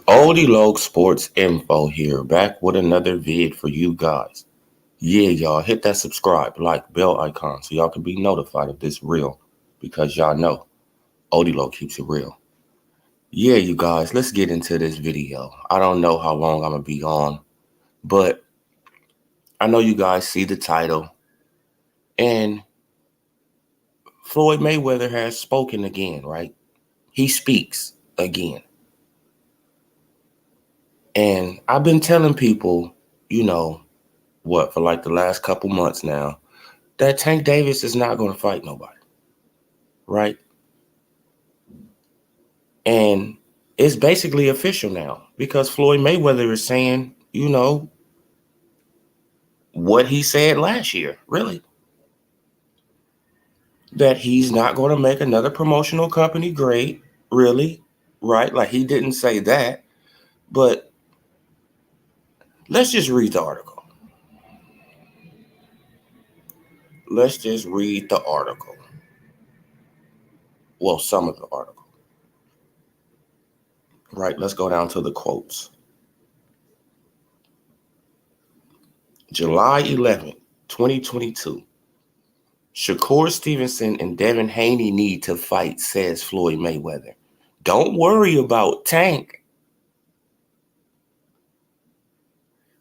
Oldie Log Sports Info here, back with another vid for you guys. Yeah, y'all, hit that subscribe, like, bell icon so y'all can be notified of this real, because y'all know Oldie Log keeps it real. Yeah, you guys, let's get into this video. I don't know how long I'm going to be on, but I know you guys see the title, and Floyd Mayweather has spoken again, right? He speaks again. And I've been telling people, for like the last couple months now, that Tank Davis is not going to fight nobody, right? And it's basically official now because Floyd Mayweather is saying, what he said last year, really. That he's not going to make another promotional company great, really, right? Like he didn't say that, but let's just read the article. Let's just read the article. Well, some of the article. Right, let's go down to the quotes. July 11th, 2022. Shakur Stevenson and Devin Haney need to fight, says Floyd Mayweather. Don't worry about Tank.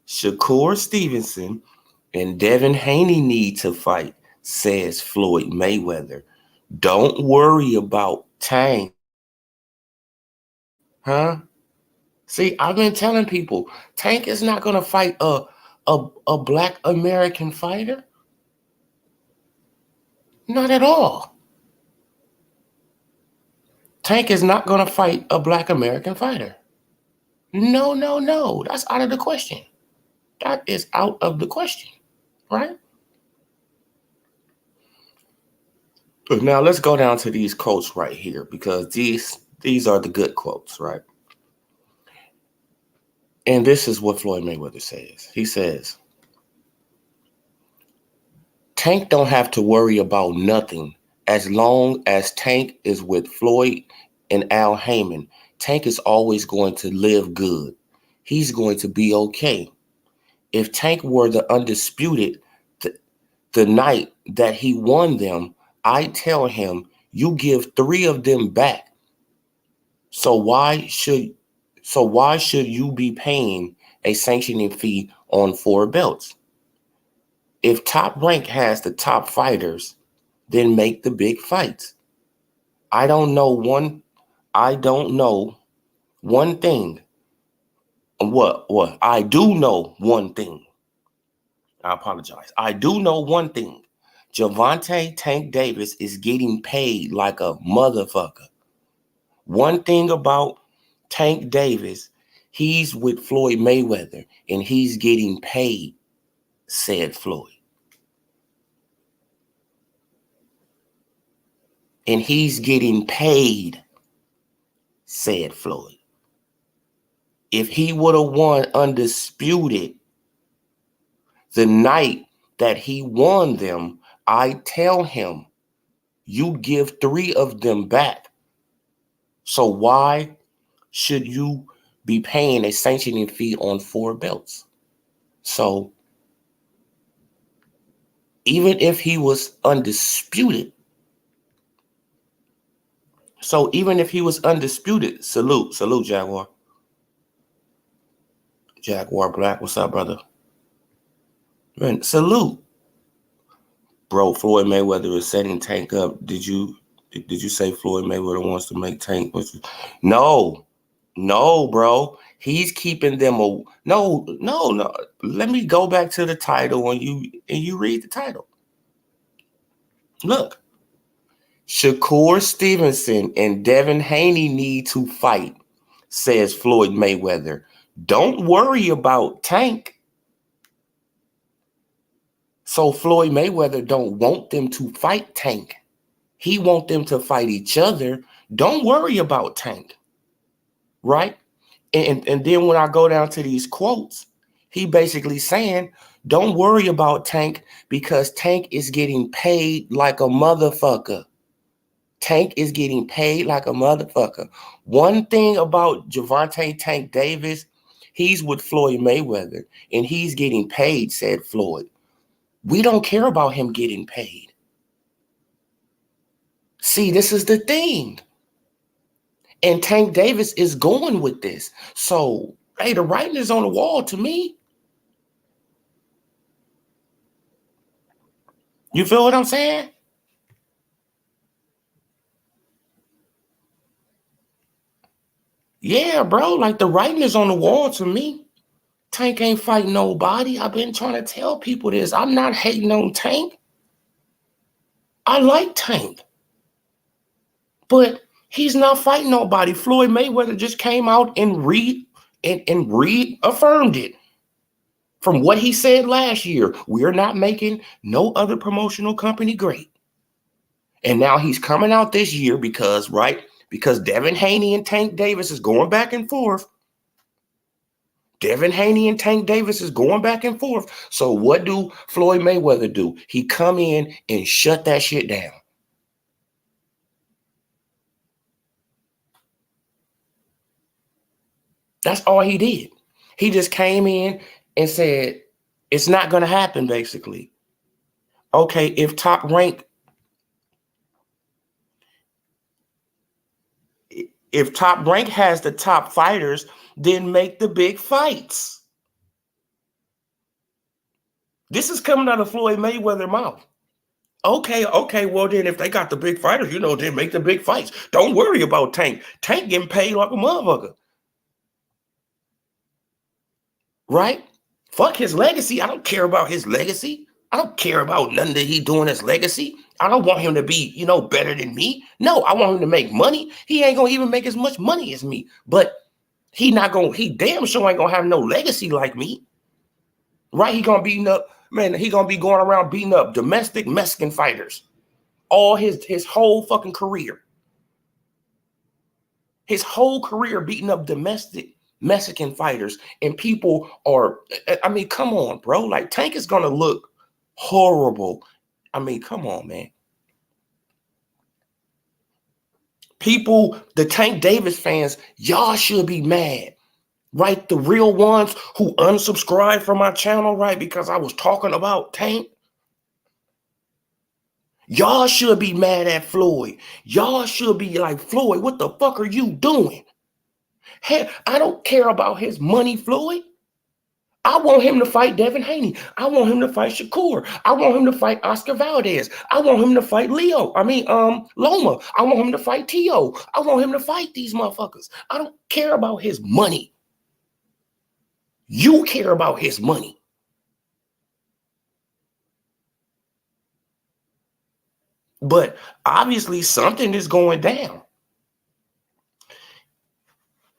Shakur Stevenson and Devin Haney need to fight, says Floyd Mayweather. Don't worry about Tank. Huh? See, I've been telling people, Tank is not going to fight a black American fighter. Not at all. Tank is not going to fight a black American fighter. No. That's out of the question. That is out of the question, right? But now let's go down to these quotes right here because these are the good quotes, right? And this is what Floyd Mayweather says. He says, Tank don't have to worry about nothing as long as Tank is with Floyd and Al Heyman. Tank is always going to live good. He's going to be okay. If Tank were the undisputed the night that he won them, I tell him, you give 3 of them back. So why should you be paying a sanctioning fee on 4 belts? If Top Rank has the top fighters, then make the big fights. I don't know one thing. What? I do know one thing. I apologize. I do know one thing. Gervonta Tank Davis is getting paid like a motherfucker. One thing about Tank Davis, he's with Floyd Mayweather and he's getting paid, said Floyd. And he's getting paid, said Floyd. If he would have won undisputed the night that he won them, I tell him, you give 3 of them back. So why should you be paying a sanctioning fee on 4 belts? So even if he was undisputed, salute, Jaguar. Jaguar Black, what's up, brother? Man, salute. Bro, Floyd Mayweather is setting Tank up. Did you say Floyd Mayweather wants to make Tank? No, no, bro. He's keeping them no. Let me go back to the title and you read the title. Look, Shakur Stevenson and Devin Haney need to fight, says Floyd Mayweather. Don't worry about Tank. So Floyd Mayweather don't want them to fight Tank. He want them to fight each other. Don't worry about Tank. Right? And then when I go down to these quotes, he basically saying, don't worry about Tank because Tank is getting paid like a motherfucker. Tank is getting paid like a motherfucker. One thing about Gervonta Tank Davis, he's with Floyd Mayweather and he's getting paid, said Floyd. We don't care about him getting paid. See, this is the thing. And Tank Davis is going with this. So, hey, the writing is on the wall to me. You feel what I'm saying? Yeah, bro. Like the writing is on the wall to me. Tank ain't fighting nobody. I've been trying to tell people this. I'm not hating on Tank. I like Tank. But he's not fighting nobody. Floyd Mayweather just came out and reaffirmed it. From what he said last year, we're not making no other promotional company great. And now he's coming out this year because Devin Haney and Tank Davis is going back and forth. Devin Haney and Tank Davis is going back and forth. So what do Floyd Mayweather do? He come in and shut that shit down. That's all he did. He just came in and said, it's not going to happen, basically. Okay, if Top Rank has the top fighters, then make the big fights. This is coming out of Floyd Mayweather's mouth. Okay, well then if they got the big fighters, then make the big fights. Don't worry about Tank. Tank getting paid like a motherfucker. Right? Fuck his legacy. I don't care about his legacy. I don't care about nothing that he doing his legacy. I don't want him to be, better than me. No, I want him to make money. He ain't gonna even make as much money as me. But he damn sure ain't gonna have no legacy like me. Right? He gonna be going around beating up domestic Mexican fighters. All his whole fucking career. His whole career beating up domestic Mexican fighters, and people are, I mean, come on, bro. Like, Tank is gonna look horrible. I mean, come on, man. People, the Tank Davis fans, y'all should be mad, right? The real ones who unsubscribed from my channel, right? Because I was talking about Tank. Y'all should be mad at Floyd. Y'all should be like, Floyd, what the fuck are you doing? Hey, I don't care about his money, Floyd. I want him to fight Devin Haney. I want him to fight Shakur. I want him to fight Oscar Valdez. I want him to fight Loma. I want him to fight Tio. I want him to fight these motherfuckers. I don't care about his money. You care about his money. But obviously something is going down.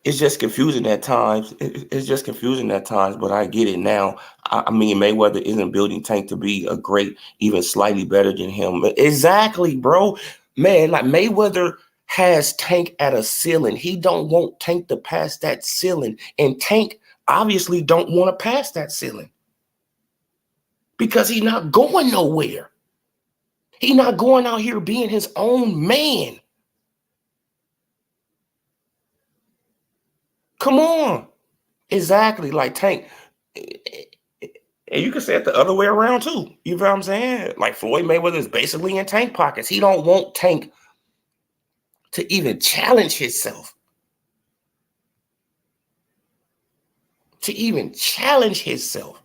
It's just confusing at times. But I get it now. I mean, Mayweather isn't building Tank to be a great, even slightly better than him. Exactly, bro. Man, like Mayweather has Tank at a ceiling. He don't want Tank to pass that ceiling. And Tank obviously don't want to pass that ceiling. Because he's not going nowhere. He's not going out here being his own man. Come on. Exactly. Like Tank. And you can say it the other way around too. You know what I'm saying? Like Floyd Mayweather is basically in Tank pockets. He don't want Tank to even challenge himself. to even challenge himself.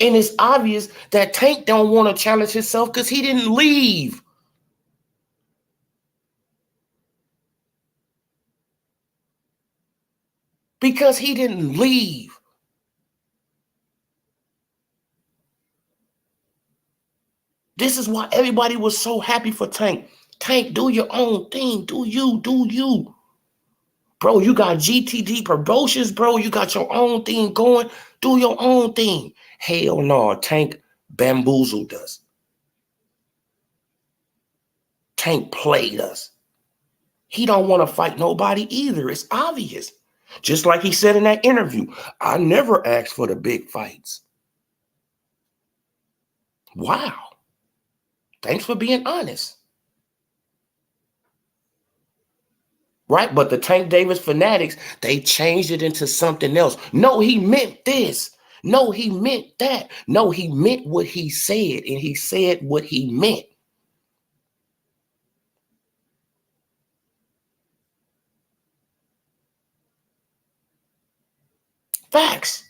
And it's obvious that Tank don't want to challenge himself because he didn't leave. Because he didn't leave. This is why everybody was so happy for Tank. Tank, do your own thing. Do you, do you. Bro, you got GTD promotions, bro. You got your own thing going. Do your own thing. Hell no, Tank bamboozled us. Tank played us. He don't want to fight nobody either. It's obvious. Just like he said in that interview, I never asked for the big fights. Wow. Thanks for being honest. Right? But the Tank Davis Fanatics, they changed it into something else. No, he meant this. No, he meant that. No, he meant what he said, and he said what he meant. Facts.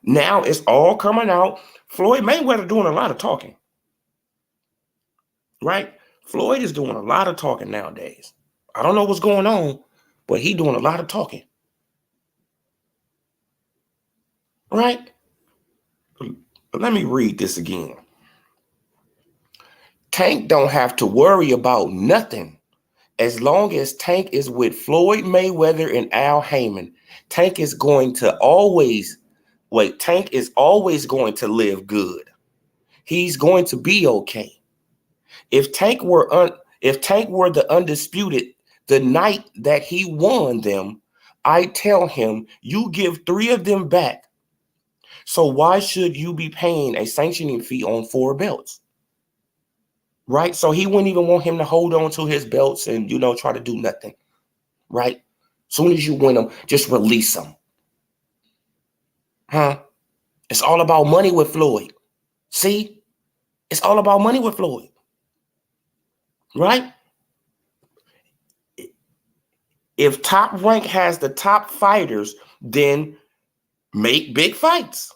Now it's all coming out. Floyd Mayweather doing a lot of talking. Right? Floyd is doing a lot of talking nowadays. I don't know what's going on, but he doing a lot of talking. Right? Let me read this again. Tank don't have to worry about nothing as long as Tank is with Floyd Mayweather and Al Heyman. Tank is going to always Tank is always going to live good. He's going to be okay. If Tank were the undisputed the night that he won them, I tell him you give 3 of them back. So why should you be paying a sanctioning fee on 4 belts? Right? So he wouldn't even want him to hold on to his belts and, try to do nothing. Right? Soon as you win them, just release them. Huh? It's all about money with Floyd. See? It's all about money with Floyd. Right? If Top Rank has the top fighters, then make big fights.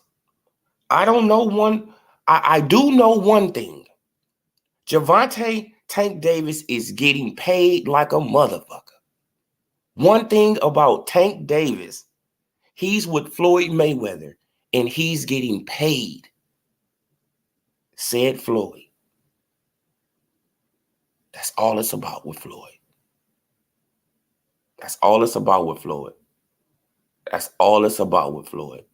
I don't know one. I do know one thing. Gervonta Tank Davis is getting paid like a motherfucker. One thing about Tank Davis, he's with Floyd Mayweather and he's getting paid, said Floyd. That's all it's about with Floyd. That's all it's about with Floyd. That's all it's about with Floyd.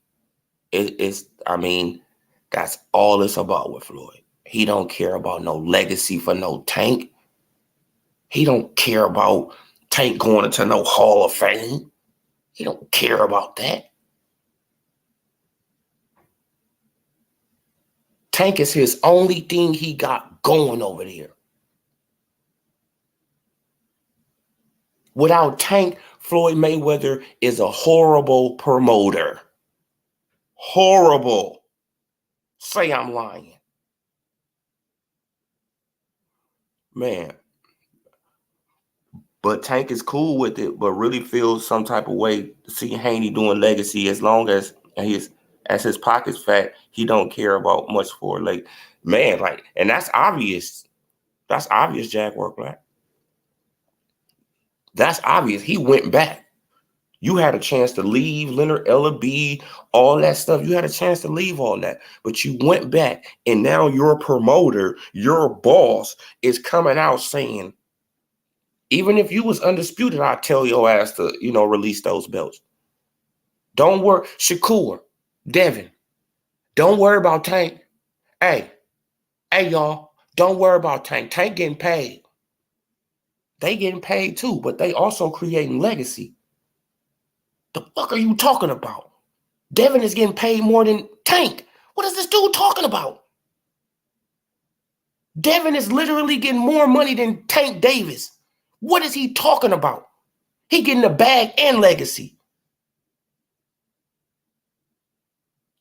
That's all it's about with Floyd. He don't care about no legacy for no Tank. He don't care about Tank going into no Hall of Fame. He don't care about that. Tank is his only thing he got going over there. Without Tank, Floyd Mayweather is a horrible promoter. Horrible. Say I'm lying. Man. But Tank is cool with it, but really feels some type of way to see Haney doing legacy as long as his pocket's fat, he don't care about much for man, and that's obvious. That's obvious, Jaguar Black. That's obvious. He went back. You had a chance to leave Leonard Ellaby, all that stuff. You had a chance to leave all that, but you went back, and now your promoter, your boss, is coming out saying, even if you was undisputed, I'd tell your ass to, release those belts. Don't worry. Shakur, Devin, don't worry about Tank. Hey, y'all, don't worry about Tank. Tank getting paid. They getting paid too, but they also creating legacy. The fuck are you talking about? Devin is getting paid more than Tank. What is this dude talking about? Devin is literally getting more money than Tank Davis. What is he talking about? He getting a bag and legacy.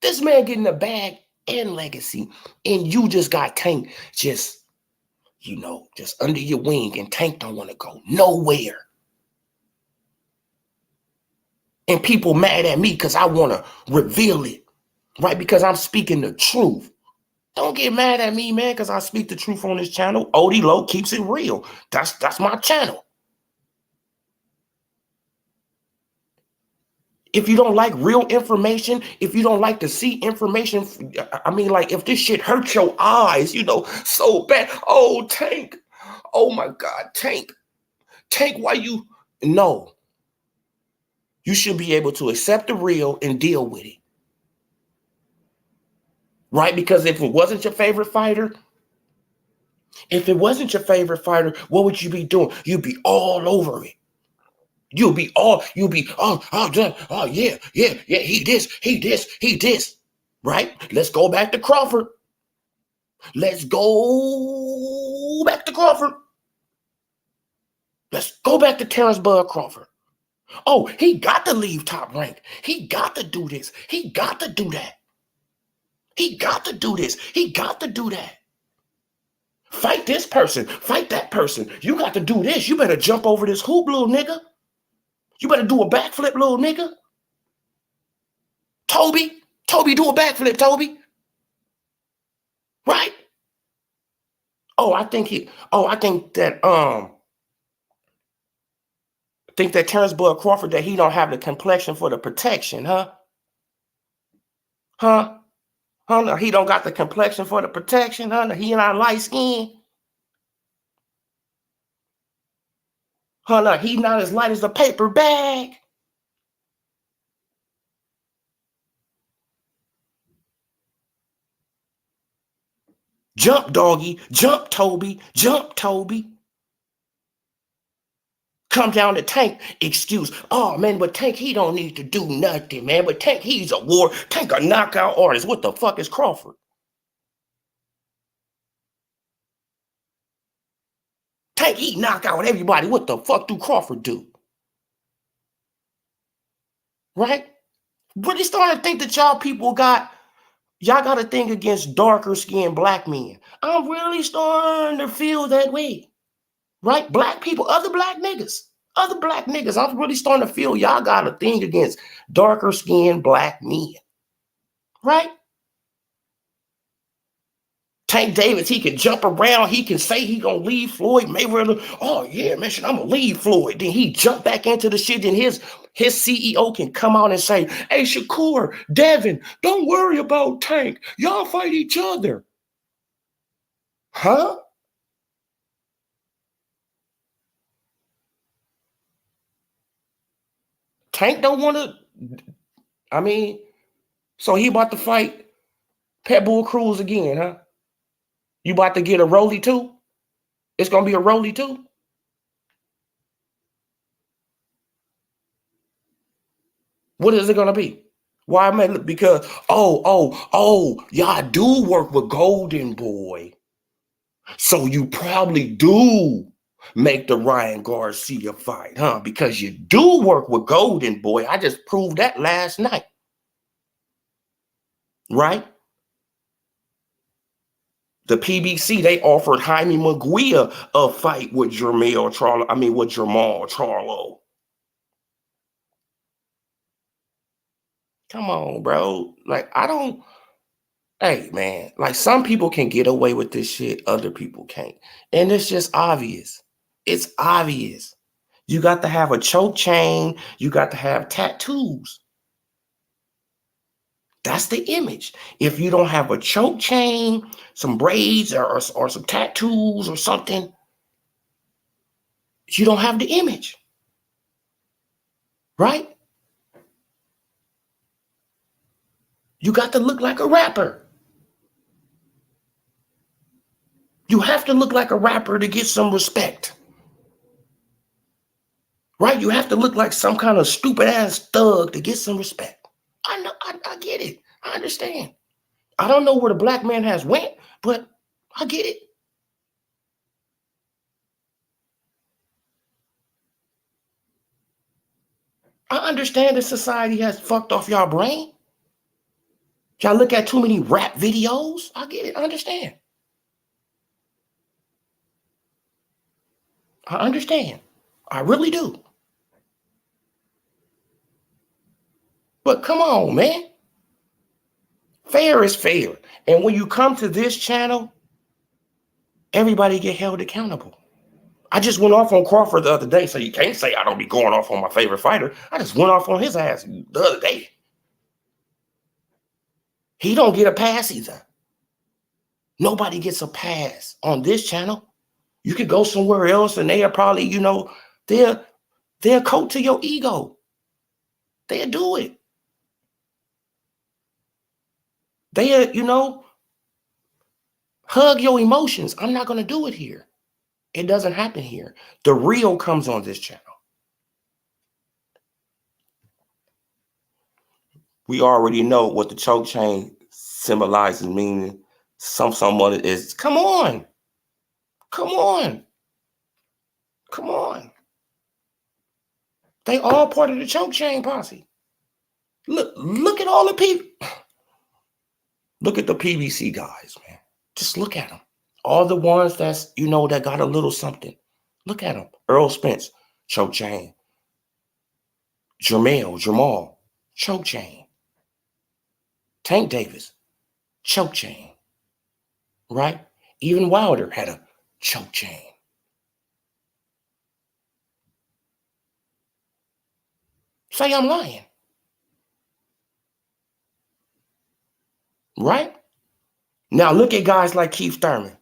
This man getting a bag and legacy, and you just got Tank just under your wing, and Tank don't want to go nowhere. And people mad at me because I want to reveal it, right? Because I'm speaking the truth. Don't get mad at me, man, because I speak the truth on this channel. Odie Low keeps it real. That's my channel. If you don't like real information, if you don't like to see information, I mean, like, if this shit hurts your eyes, so bad. Oh, Tank. Oh, my God, Tank. Tank, why you? No. You should be able to accept the real and deal with it. Right? Because if it wasn't your favorite fighter, what would you be doing? You'd be all over it. You'll be, yeah, he this. Right? Let's go back to Crawford. Let's go back to Crawford. Let's go back to Terrence Bud Crawford. Oh, he got to leave Top Rank. He got to do this. He got to do that. He got to do this. He got to do that. Fight this person. Fight that person. You got to do this. You better jump over this hoop, little nigga. You better do a backflip, little nigga. Toby, do a backflip, Toby. Right? I think that Terrence Bud Crawford, that he don't have the complexion for the protection, huh? Huh? Huh? No, he don't got the complexion for the protection, huh? No, he not light skin. Huh? No, he not as light as a paper bag. Jump, doggy. Jump, Toby. Jump, Toby. Come down to Tank, excuse. Oh, man, but Tank, he don't need to do nothing, man. But Tank, he's a war. Tank, a knockout artist. What the fuck is Crawford? Tank, he knock out everybody. What the fuck do Crawford do? Right? Really starting to think that y'all got a thing against darker skinned black men. I'm really starting to feel that way. Right? Black people, other black niggas. I'm really starting to feel y'all got a thing against darker skinned black men. Right? Tank Davis, he can jump around. He can say he gonna leave Floyd Mayweather. Oh yeah, man, I'm gonna leave Floyd. Then he jump back into the shit. Then his CEO can come out and say, "Hey, Shakur, Devin, don't worry about Tank. Y'all fight each other." Huh? Tank don't want to. I mean, so he about to fight Pitbull Cruz again, huh? You about to get a Rolly too? It's gonna be a Rolly too. What is it gonna be? Why, man? Because y'all do work with Golden Boy. So you probably do make the Ryan Garcia fight, huh? Because you do work with Golden Boy. I just proved that last night. Right? The PBC, they offered Jaime Maguire a fight with Jamal Charlo. Come on, bro. Like, hey, man, like, some people can get away with this shit, other people can't. And it's just obvious. It's obvious. You got to have a choke chain. You got to have tattoos. That's the image. If you don't have a choke chain, some braids, or some tattoos or something, you don't have the image. Right? You got to look like a rapper. You have to look like a rapper to get some respect. Right? You have to look like some kind of stupid ass thug to get some respect. I know, I get it. I understand. I don't know where the black man has went, but I get it. I understand that society has fucked off y'all brain. Y'all look at too many rap videos. I get it. I understand. I understand. I really do. But come on, man. Fair is fair. And when you come to this channel, everybody get held accountable. I just went off on Crawford the other day, so you can't say I don't be going off on my favorite fighter. I just went off on his ass the other day. He don't get a pass either. Nobody gets a pass on this channel. You could go somewhere else and they'll probably, you know, they'll coat to your ego. They'll do it. They'll, you know, hug your emotions. I'm not going to do it here. It doesn't happen here. The real comes on this channel. We already know what the choke chain symbolizes, meaning someone is, come on. Come on. Come on. They all part of the choke chain posse. Look at all the people. Look at the PBC guys, man. Just look at them. All the ones that's, you know, that got a little something. Look at them. Earl Spence, choke chain. Jamal, choke chain. Tank Davis, choke chain. Right? Even Wilder had a choke chain. Say I'm lying. Right? Now look at guys like Keith Thurman.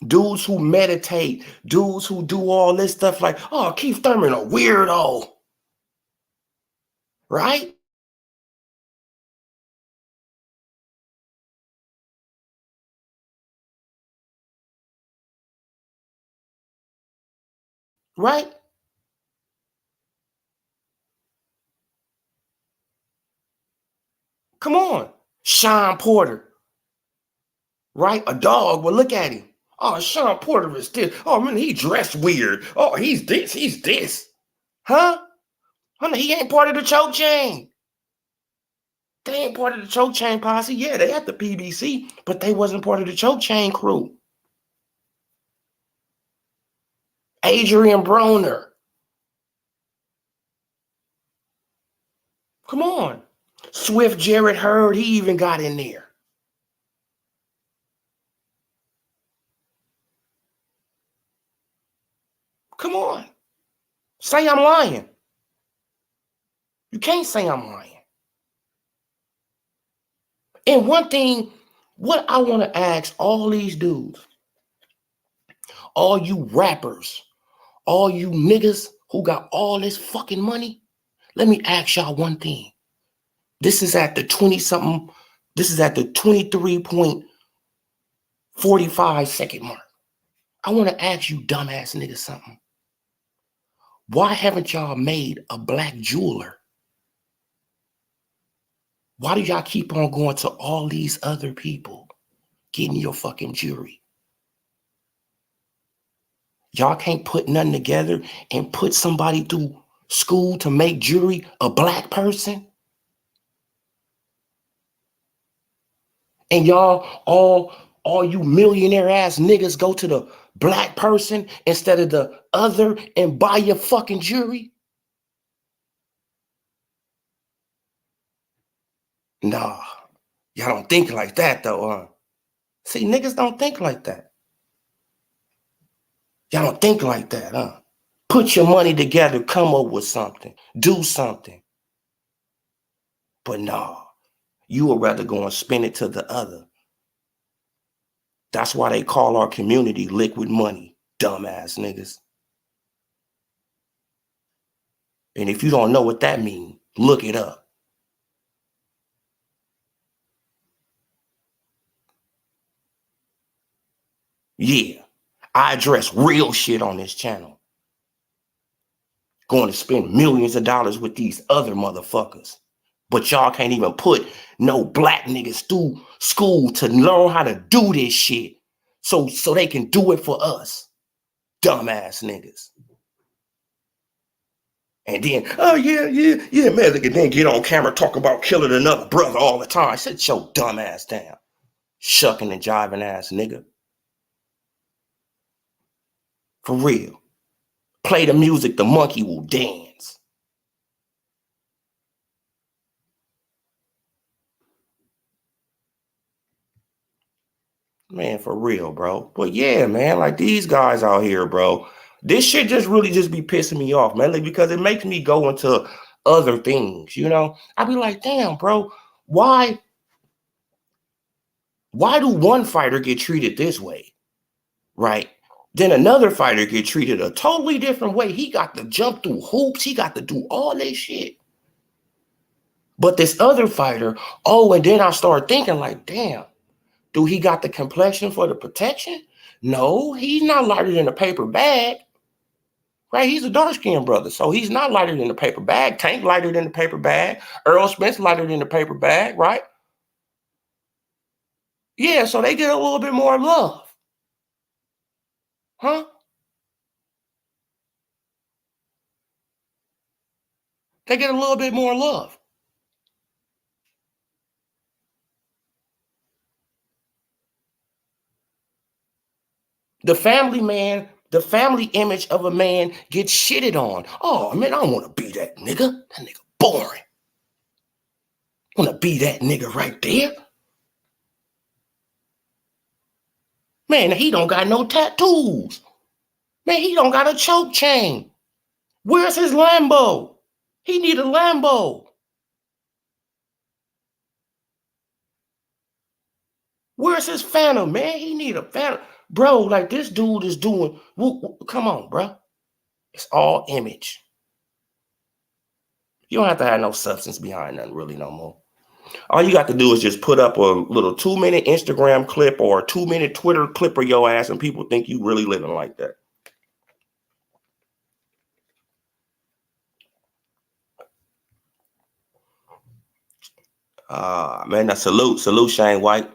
Dudes who meditate, dudes who do all this stuff like, oh, Keith Thurman, a weirdo. Right? Right? Come on. Sean Porter. Right? A dog will look at him. Oh, Sean Porter is this. Oh, man, he dressed weird. Oh, he's this. Huh? Honey, he ain't part of the choke chain. They ain't part of the choke chain posse. Yeah, they had the PBC, but they wasn't part of the choke chain crew. Adrian Broner. Come on. Swift Jarrett Hurd, he even got in there. Come on. Say I'm lying. You can't say I'm lying. And one thing, what I want to ask all these dudes, all you rappers, all you niggas who got all this fucking money, let me ask y'all one thing. This is at the 20-something, this is at the 23.45 second mark. I want to ask you dumbass niggas something. Why haven't y'all made a black jeweler? Why do y'all keep on going to all these other people getting your fucking jewelry? Y'all can't put nothing together and put somebody through school to make jewelry, a black person? And y'all, all you millionaire ass niggas go to the black person instead of the other and buy your fucking jewelry? Nah, y'all don't think like that though, See, niggas don't think like that. Y'all don't think like that, huh? Put your money together, come up with something, do something. But nah, you would rather go and spend it to the other. That's why they call our community liquid money, dumbass niggas. And if you don't know what that means, look it up. Yeah, I address real shit on this channel. Going to spend millions of dollars with these other motherfuckers. But y'all can't even put no black niggas through school to learn how to do this shit. So they can do it for us. Dumbass niggas. And then, oh yeah, man, they can then get on camera talk about killing another brother all the time. Sit your dumb ass down. Shucking and jiving ass nigga. For real. Play the music, the monkey will dance. Man, for real, bro. But yeah, man, like these guys out here, bro. This shit just really just be pissing me off, man, like, because it makes me go into other things, you know? I be like, damn, bro, why do one fighter get treated this way, right? Then another fighter get treated a totally different way. He got to jump through hoops. He got to do all this shit. But this other fighter, oh, and then I start thinking like, damn, do he got the complexion for the protection? No, he's not lighter than a paper bag, right? He's a dark-skinned brother, so he's not lighter than a paper bag. Tank lighter than the paper bag. Earl Spence lighter than the paper bag, right? Yeah, so they get a little bit more love. Huh? They get a little bit more love. The family image of a man gets shitted on. Oh, man, I don't want to be that nigga. That nigga boring. I want to be that nigga right there. Man, he don't got no tattoos. Man, he don't got a choke chain. Where's his Lambo? He need a Lambo. Where's his Phantom, man? He need a Phantom. Bro, like this dude is doing, come on, bro. It's all image. You don't have to have no substance behind nothing really no more. All you got to do is just put up a little 2-minute Instagram clip or a 2-minute Twitter clip of your ass and people think you really living like that. Man, salute Shane White.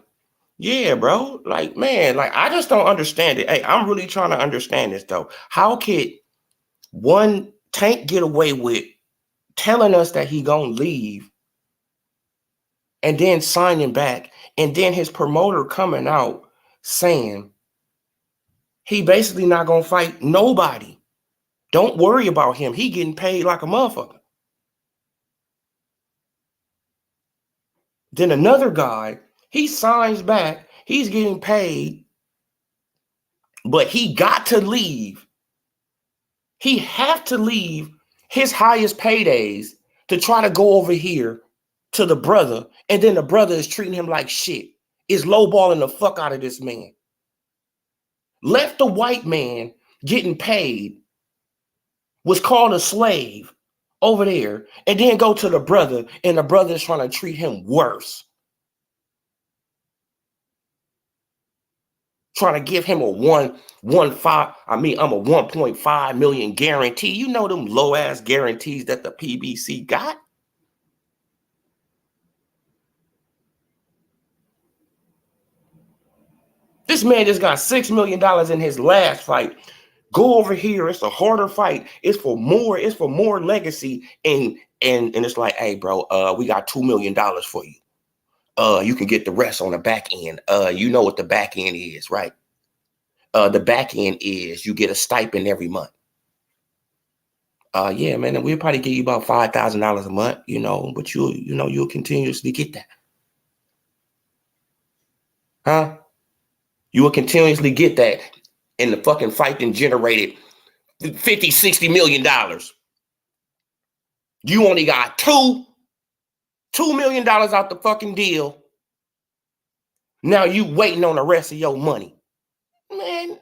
Yeah, bro. Like, man, like I just don't understand it. Hey, I'm really trying to understand this though. How could one Tank get away with telling us that he gonna leave and then signing back, and then his promoter coming out saying he basically not gonna fight nobody? Don't worry about him. He getting paid like a motherfucker. Then another guy, he signs back, he's getting paid, but he got to leave. He have to leave his highest paydays to try to go over here to the brother, and then the brother is treating him like shit. Is lowballing the fuck out of this man. Left the white man getting paid, was called a slave over there, and then go to the brother, and the brother is trying to treat him worse. Trying to give him a 1.5 million guarantee. You know them low ass guarantees that the PBC got. This man just got $6 million in his last fight. Go over here. It's a harder fight. It's for more legacy. And it's like, hey, bro, we got $2 million for you. You can get the rest on the back end. You know what the back end is, right? The back end is you get a stipend every month. Yeah, man, and we'll probably give you about $5,000 a month, you know, but you'll continuously get that. Huh? You will continuously get that, and the fucking fight then generated $50-60 million. You only got $2 million out the fucking deal. Now you waiting on the rest of your money. Man.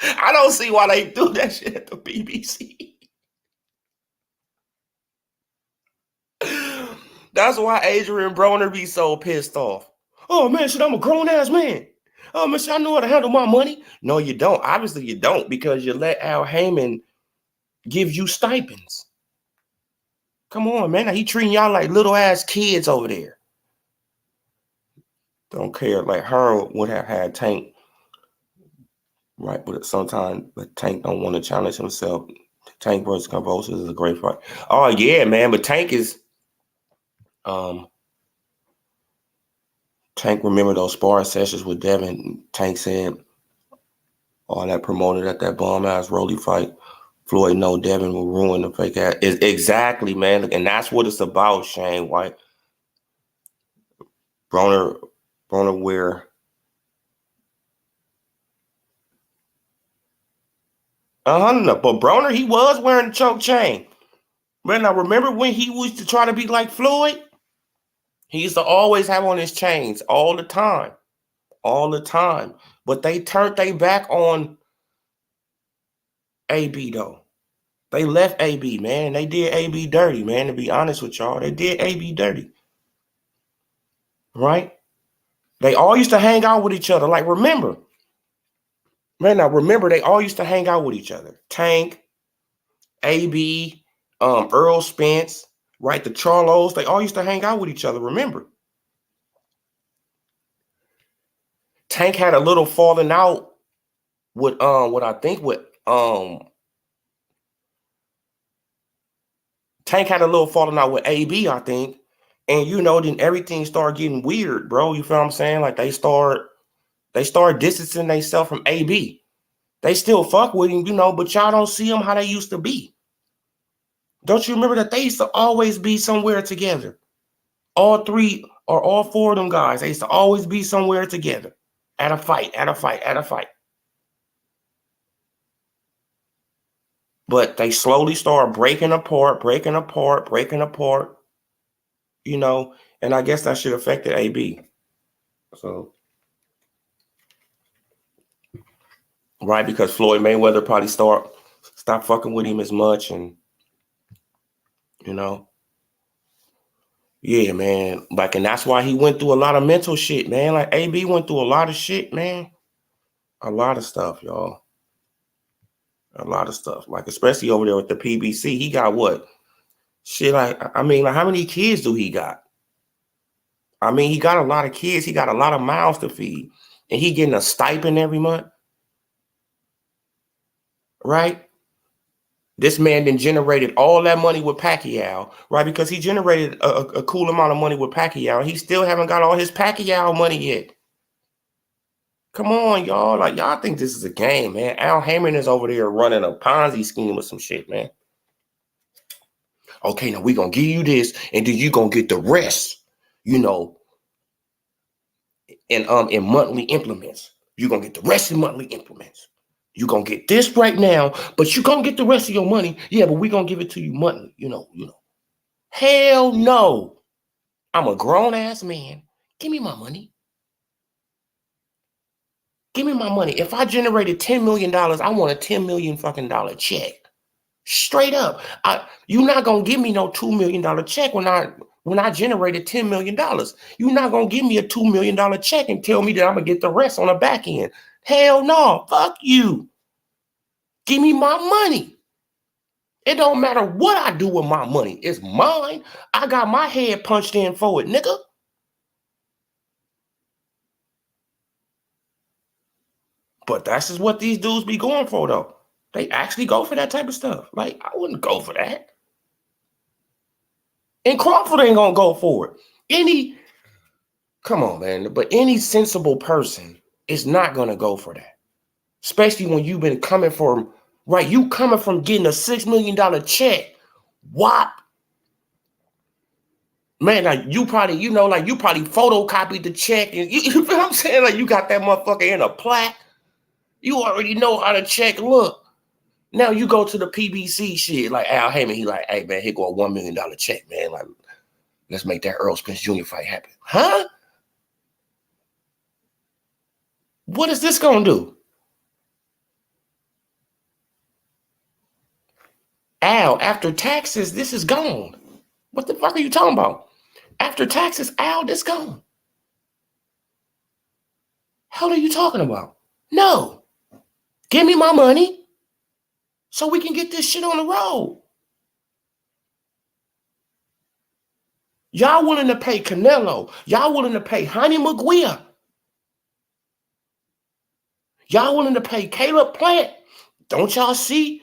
I don't see why they do that shit at the BBC. That's why Adrian Broner be so pissed off. Oh man, shit, I'm a grown ass man. Oh man, shit, I know how to handle my money. No, you don't. Obviously, you don't, because you let Al Heyman give you stipends. Come on, man. He treating y'all like little ass kids over there. Don't care. Like her would have had Tank, right? But sometimes, but Tank don't want to challenge himself. Tank versus Convulsions is a great fight. Oh yeah, man. But Tank Tank, remember those sparring sessions with Devin? Tank said all that promoted at that bomb ass Rolly fight. Floyd know Devin will ruin the fake ass. Exactly, man. And that's what it's about, Shane White. Broner wear. But Broner, he was wearing a choke chain. Man, I remember when he used to try to be like Floyd? He used to always have on his chains all the time. All the time. But they turned their back on AB, though. They left AB, man. They did AB dirty, man, to be honest with y'all. They did AB dirty. Right? They all used to hang out with each other. Like, remember. Man, now remember, they all used to hang out with each other. Tank, AB, Earl Spence, right? The Charlos, they all used to hang out with each other, remember. Tank had a little falling out with Tank had a little falling out with AB, I think. And then everything started getting weird, bro. You feel what I'm saying? Like they start distancing themselves from AB. They still fuck with him, but y'all don't see them how they used to be. Don't you remember that they used to always be somewhere together? All three or all four of them guys, they used to always be somewhere together. At a fight. But they slowly start breaking apart, and I guess that should affect the AB. So, right, because Floyd Mayweather probably stop fucking with him as much, and yeah, man. Like, and that's why he went through a lot of mental shit, man. Like AB went through a lot of shit, man. A lot of stuff, y'all. A lot of stuff. Like, especially over there with the PBC, he got what? Shit, like how many kids do he got? He got a lot of kids. He got a lot of mouths to feed, and he getting a stipend every month, right? This man then generated all that money with Pacquiao, right? Because he generated a cool amount of money with Pacquiao. He still haven't got all his Pacquiao money yet. Come on, y'all. Like, y'all think this is a game, man. Al Heyman is over there running a Ponzi scheme or some shit, man. Okay, now we're going to give you this, and then you're going to get the rest, in monthly implements. You're going to get the rest in monthly implements. You're going to get this right now, but you're going to get the rest of your money. Yeah, but we're going to give it to you monthly, Hell no. I'm a grown-ass man. Give me my money. Give me my money. If I generated $10 million, I want a $10 million fucking dollar check. Straight up. You're not going to give me no $2 million check when I generated $10 million. You're not going to give me a $2 million check and tell me that I'm going to get the rest on the back end. Hell no. Fuck you. Give me my money. It don't matter what I do with my money. It's mine. I got my head punched in for it, nigga. But that's just what these dudes be going for, though. They actually go for that type of stuff. Like, I wouldn't go for that. And Crawford ain't gonna go for it. Come on, man. But any sensible person is not gonna go for that. Especially when you've been coming from, right? You coming from getting a $6 million check. What? Man, like you probably photocopied the check, and you feel what I'm saying? Like you got that motherfucker in a plaque. You already know how the check look. Now you go to the PBC shit, like Al Heyman, he like, hey man, here go a $1 million check, man. Like, let's make that Earl Spence Jr. fight happen. Huh? What is this gonna do? Al, after taxes, this is gone. What the fuck are you talking about? After taxes, Al, this gone. Hell are you talking about? No. Give me my money so we can get this shit on the road. Y'all willing to pay Canelo. Y'all willing to pay Honey Maguire. Y'all willing to pay Caleb Plant. Don't y'all see?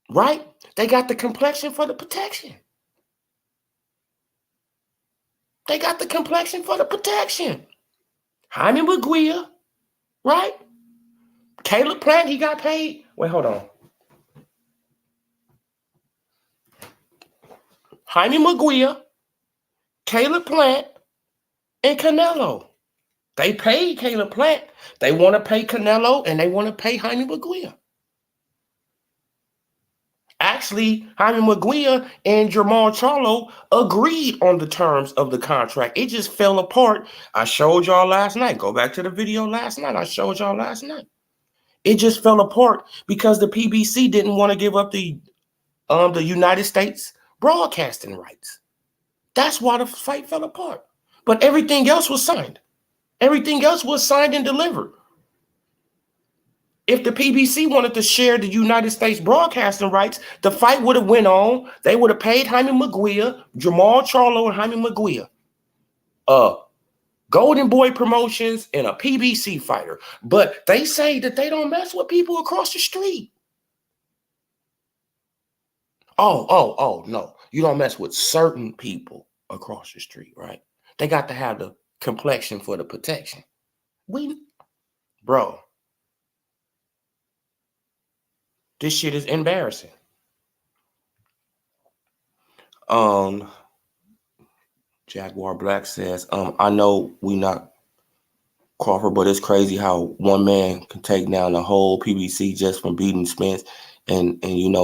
Right? They got the complexion for the protection. They got the complexion for the protection. Jaime Maguire, right? Caleb Plant, he got paid. Wait, hold on. Jaime Maguire, Caleb Plant, and Canelo. They paid Caleb Plant. They want to pay Canelo, and they want to pay Jaime Maguire. Actually, Jaime Maguire and Jamal Charlo agreed on the terms of the contract. It just fell apart. I showed y'all last night. Go back to the video last night. I showed y'all last night. It just fell apart because the PBC didn't want to give up the United States broadcasting rights. That's why the fight fell apart. But everything else was signed. Everything else was signed and delivered. If the PBC wanted to share the United States broadcasting rights, the fight would have went on. They would have paid Jaime Maguire, Jamal Charlo, and Jaime Maguire. Golden Boy Promotions and a PBC fighter. But they say that they don't mess with people across the street. Oh, no. You don't mess with certain people across the street, right? They got to have the complexion for the protection. Bro, this shit is embarrassing. Jaguar Black says, I know we not Crawford, but it's crazy how one man can take down the whole PBC just from beating Spence and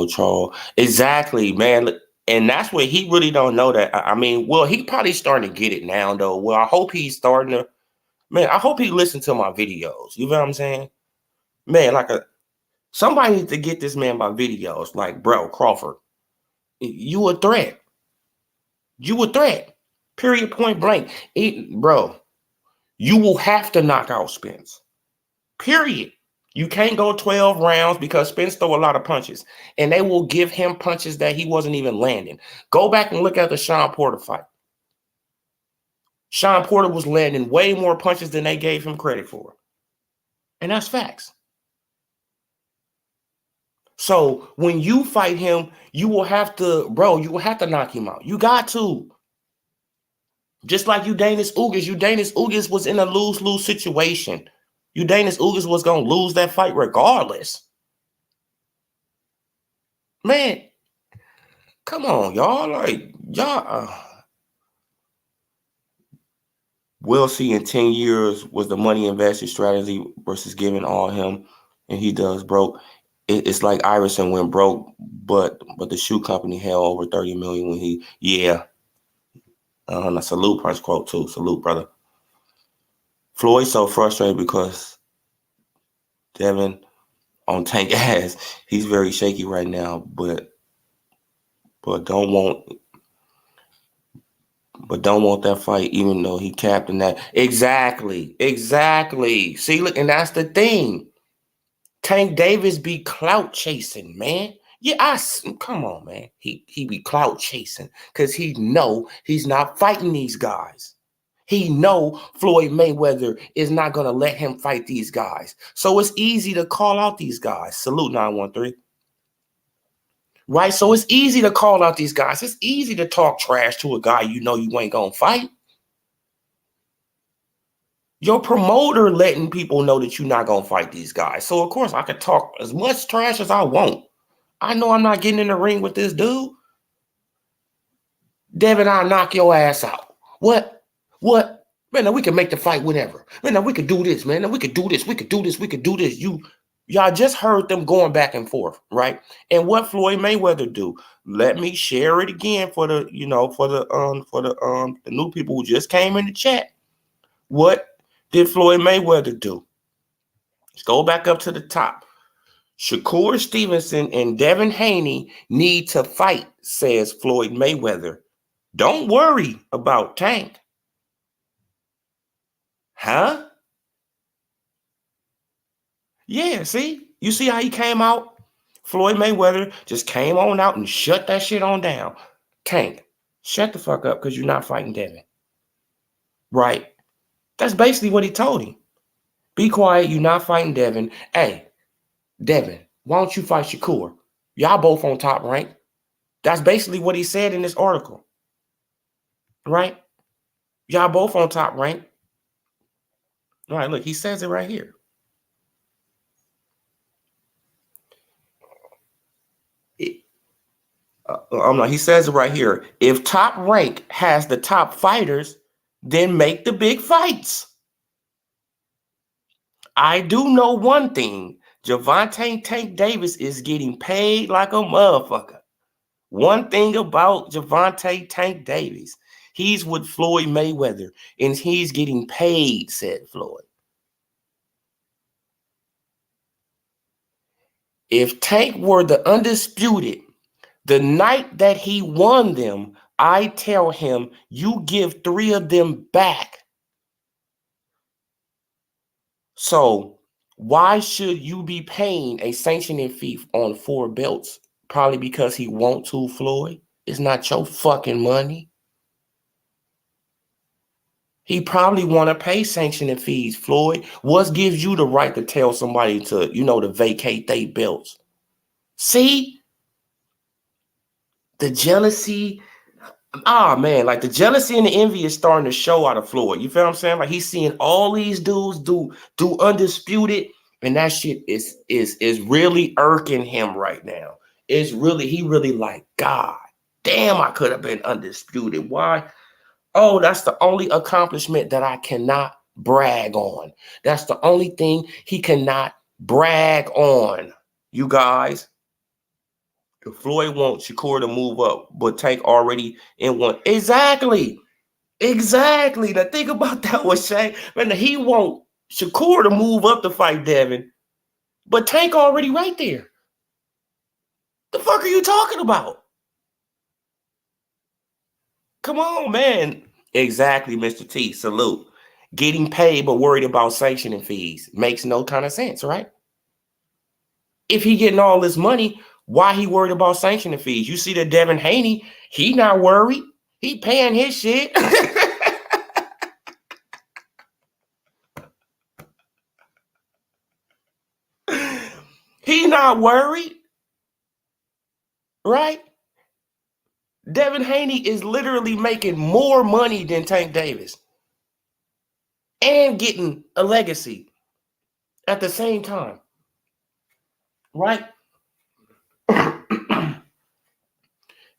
Charles. Exactly, man. And that's what he really don't know that. I mean, well, he probably starting to get it now, though. Well, I hope he's starting to, man, I hope he listened to my videos. You know what I'm saying? Man, somebody needs to get this man my videos. Like, bro, Crawford, you a threat. You a threat. Period, point blank. Bro, you will have to knock out Spence. Period. You can't go 12 rounds because Spence throw a lot of punches. And they will give him punches that he wasn't even landing. Go back and look at the Sean Porter fight. Sean Porter was landing way more punches than they gave him credit for. And that's facts. So when you fight him, you will have to knock him out. You got to. Just like Udanis Ugas was in a lose-lose situation. Udanis Ugas was going to lose that fight regardless. Man, come on, y'all. We'll see in 10 years was the money invested strategy versus giving all him, and he does broke. It's like Iverson went broke, but the shoe company held over $30 million when he, salute Prince quote too. Salute, brother. Floyd's so frustrated because Devin on Tank ass. He's very shaky right now, but don't want that fight, even though he captained that. Exactly. See, look, and that's the thing. Tank Davis be clout chasing, man. Yeah, come on, man. He be clout chasing because he know he's not fighting these guys. He know Floyd Mayweather is not going to let him fight these guys. So it's easy to call out these guys. Salute 913. Right? So it's easy to call out these guys. It's easy to talk trash to a guy you know you ain't going to fight. Your promoter letting people know that you're not going to fight these guys. So, of course, I can talk as much trash as I want. I know I'm not getting in the ring with this dude. Devin, I'll knock your ass out. What? Man, now we can make the fight whenever. Man, now we could do this, man. Now we could do this. We could do this. Y'all just heard them going back and forth, right? And what Floyd Mayweather do? Let me share it again for the new people who just came in the chat. What did Floyd Mayweather do? Let's go back up to the top. Shakur Stevenson and Devin Haney need to fight, says Floyd Mayweather. Don't worry about Tank. Huh? Yeah, see? You see how he came out? Floyd Mayweather just came on out and shut that shit on down. Tank, shut the fuck up because you're not fighting Devin. Right? That's basically what he told him. Be quiet, you're not fighting Devin. Hey, Devin, why don't you fight Shakur? Y'all both on top, right? That's basically what he said in this article. Right? Y'all both on Top Rank. All right, look, he says it right here. He says it right here. If Top Rank has the top fighters, then make the big fights. I do know one thing. Gervonta Tank Davis is getting paid like a motherfucker. One thing about Gervonta Tank Davis, he's with Floyd Mayweather, and he's getting paid, said Floyd. If Tank were the undisputed, the night that he won them, I tell him, you give 3 of them back. So why should you be paying a sanctioning fee on 4 belts? Probably because he want to, Floyd. It's not your fucking money. He probably want to pay sanctioning fees, Floyd. What gives you the right to tell somebody to, to vacate their belts? See? The jealousy. Man, like the jealousy and the envy is starting to show out of Floyd. You feel what I'm saying? Like he's seeing all these dudes do undisputed, and that shit is really irking him right now. He really like, God damn, I could have been undisputed. Why? Oh, that's the only accomplishment that I cannot brag on. That's the only thing he cannot brag on. You guys. If Floyd wants Shakur to move up, but Tank already in one. Exactly. Now think about that with Shane. Man, he want Shakur to move up to fight Devin, but Tank already right there. The fuck are you talking about? Come on, man. Exactly, Mr. T. Salute. Getting paid but worried about sanctioning fees makes no kind of sense, right? If he getting all this money, why he worried about sanctioning fees? You see that Devin Haney, he not worried. He paying his shit. He not worried, right? Devin Haney is literally making more money than Tank Davis and getting a legacy at the same time, right?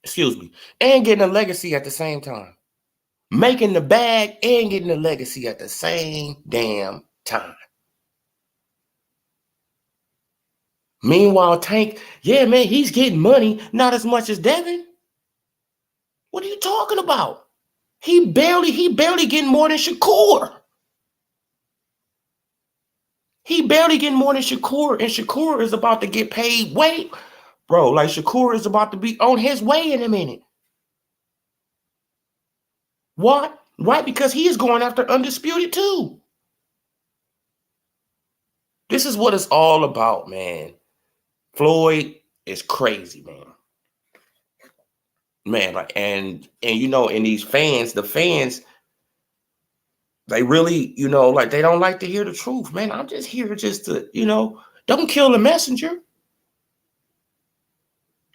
Excuse me. And getting a legacy at the same time. Making the bag and getting a legacy at the same damn time. Meanwhile, Tank, yeah, man, he's getting money, not as much as Devin. What are you talking about? He barely getting more than Shakur. He barely getting more than Shakur, and Shakur is about to get paid way, bro. Like Shakur is about to be on his way in a minute. What? Right? Because he is going after undisputed too. This is what it's all about, man. Floyd is crazy, man. Man, like, and and these fans, the fans, they really, like they don't like to hear the truth, man. I'm just here just to, don't kill the messenger.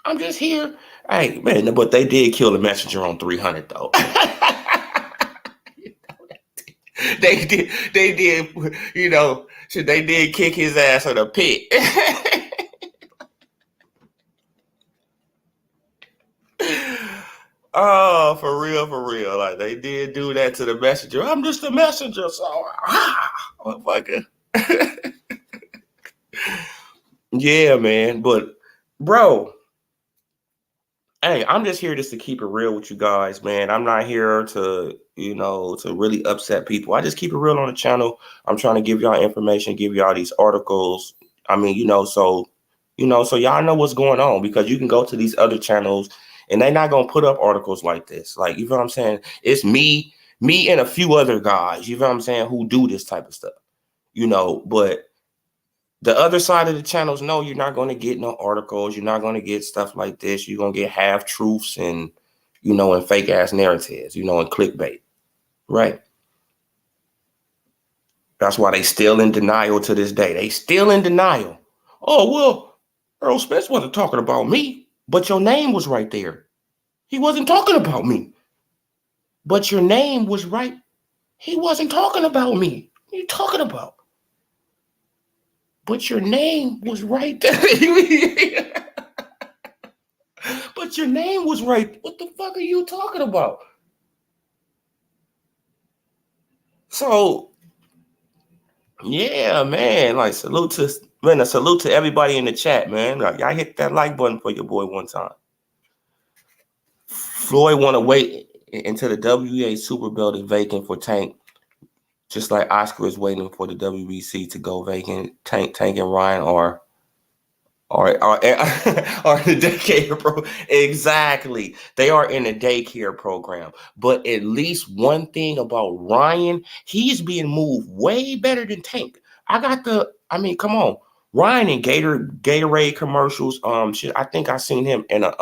I'm just here. Hey, man, but they did kill the messenger on 300 though. They did, they did kick his ass in a pit. Oh, for real. Like they did do that to the messenger. I'm just a messenger, so motherfucker. Yeah, man. But bro, hey, I'm just here just to keep it real with you guys, man. I'm not here to, to really upset people. I just keep it real on the channel. I'm trying to give y'all information, give y'all these articles. I mean, so y'all know what's going on, because you can go to these other channels and they're not gonna put up articles like this. Like, you know what I'm saying? It's me and a few other guys, you know what I'm saying, who do this type of stuff, but the other side of the channels, no, you're not going to get no articles. You're not going to get stuff like this. You're going to get half truths and, and fake ass narratives, and clickbait, right? That's why they still in denial to this day. They still in denial. Oh, well, Earl Spence wasn't talking about me, but your name was right there. He wasn't talking about me. But your name was right. He wasn't talking about me. What are you talking about? But your name was right there. But your name was right. What the fuck are you talking about? So, yeah, man. Like, a salute to everybody in the chat, man. Like, y'all hit that like button for your boy one time. Floyd want to wait until the WBA super belt is vacant for Tank, just like Oscar is waiting for the WBC to go vacant. Tank and Ryan are the daycare program. Exactly. They are in the daycare program. But at least one thing about Ryan, he's being moved way better than Tank. Come on. Ryan in Gatorade commercials. Shit, I think I seen him in a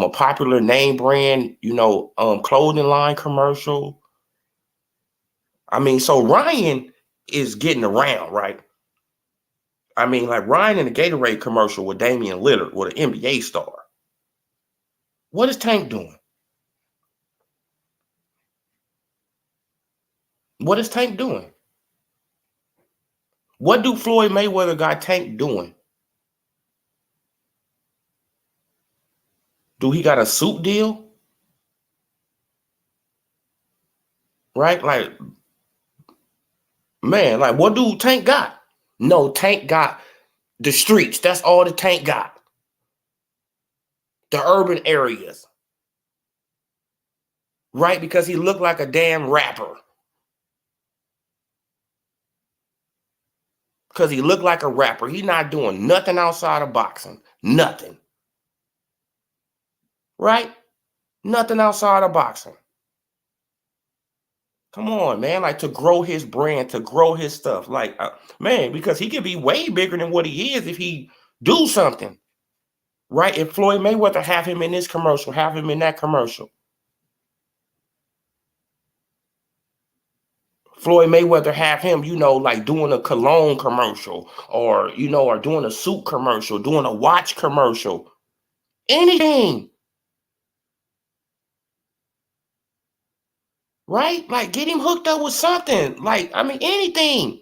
popular name brand, clothing line commercial. I mean, so Ryan is getting around, right? I mean, like Ryan in the Gatorade commercial with Damian Lillard, with an NBA star. What is Tank doing? What is Tank doing? What do Floyd Mayweather got Tank doing? Do he got a suit deal? Right? Like, man, like what do Tank got? No, Tank got the streets. That's all the Tank got. The urban areas. Right? Because he looked like a damn rapper. Because he looked like a rapper. He's not doing nothing outside of boxing. Nothing. Right? Nothing outside of boxing. Come on, man. Like to grow his brand, to grow his stuff. Like, man, because he could be way bigger than what he is if he do something. Right? If Floyd Mayweather have him in this commercial, have him in that commercial. Floyd Mayweather have him, like doing a cologne commercial or doing a suit commercial, doing a watch commercial. Anything. Right? Like get him hooked up with something. Like, I mean, anything.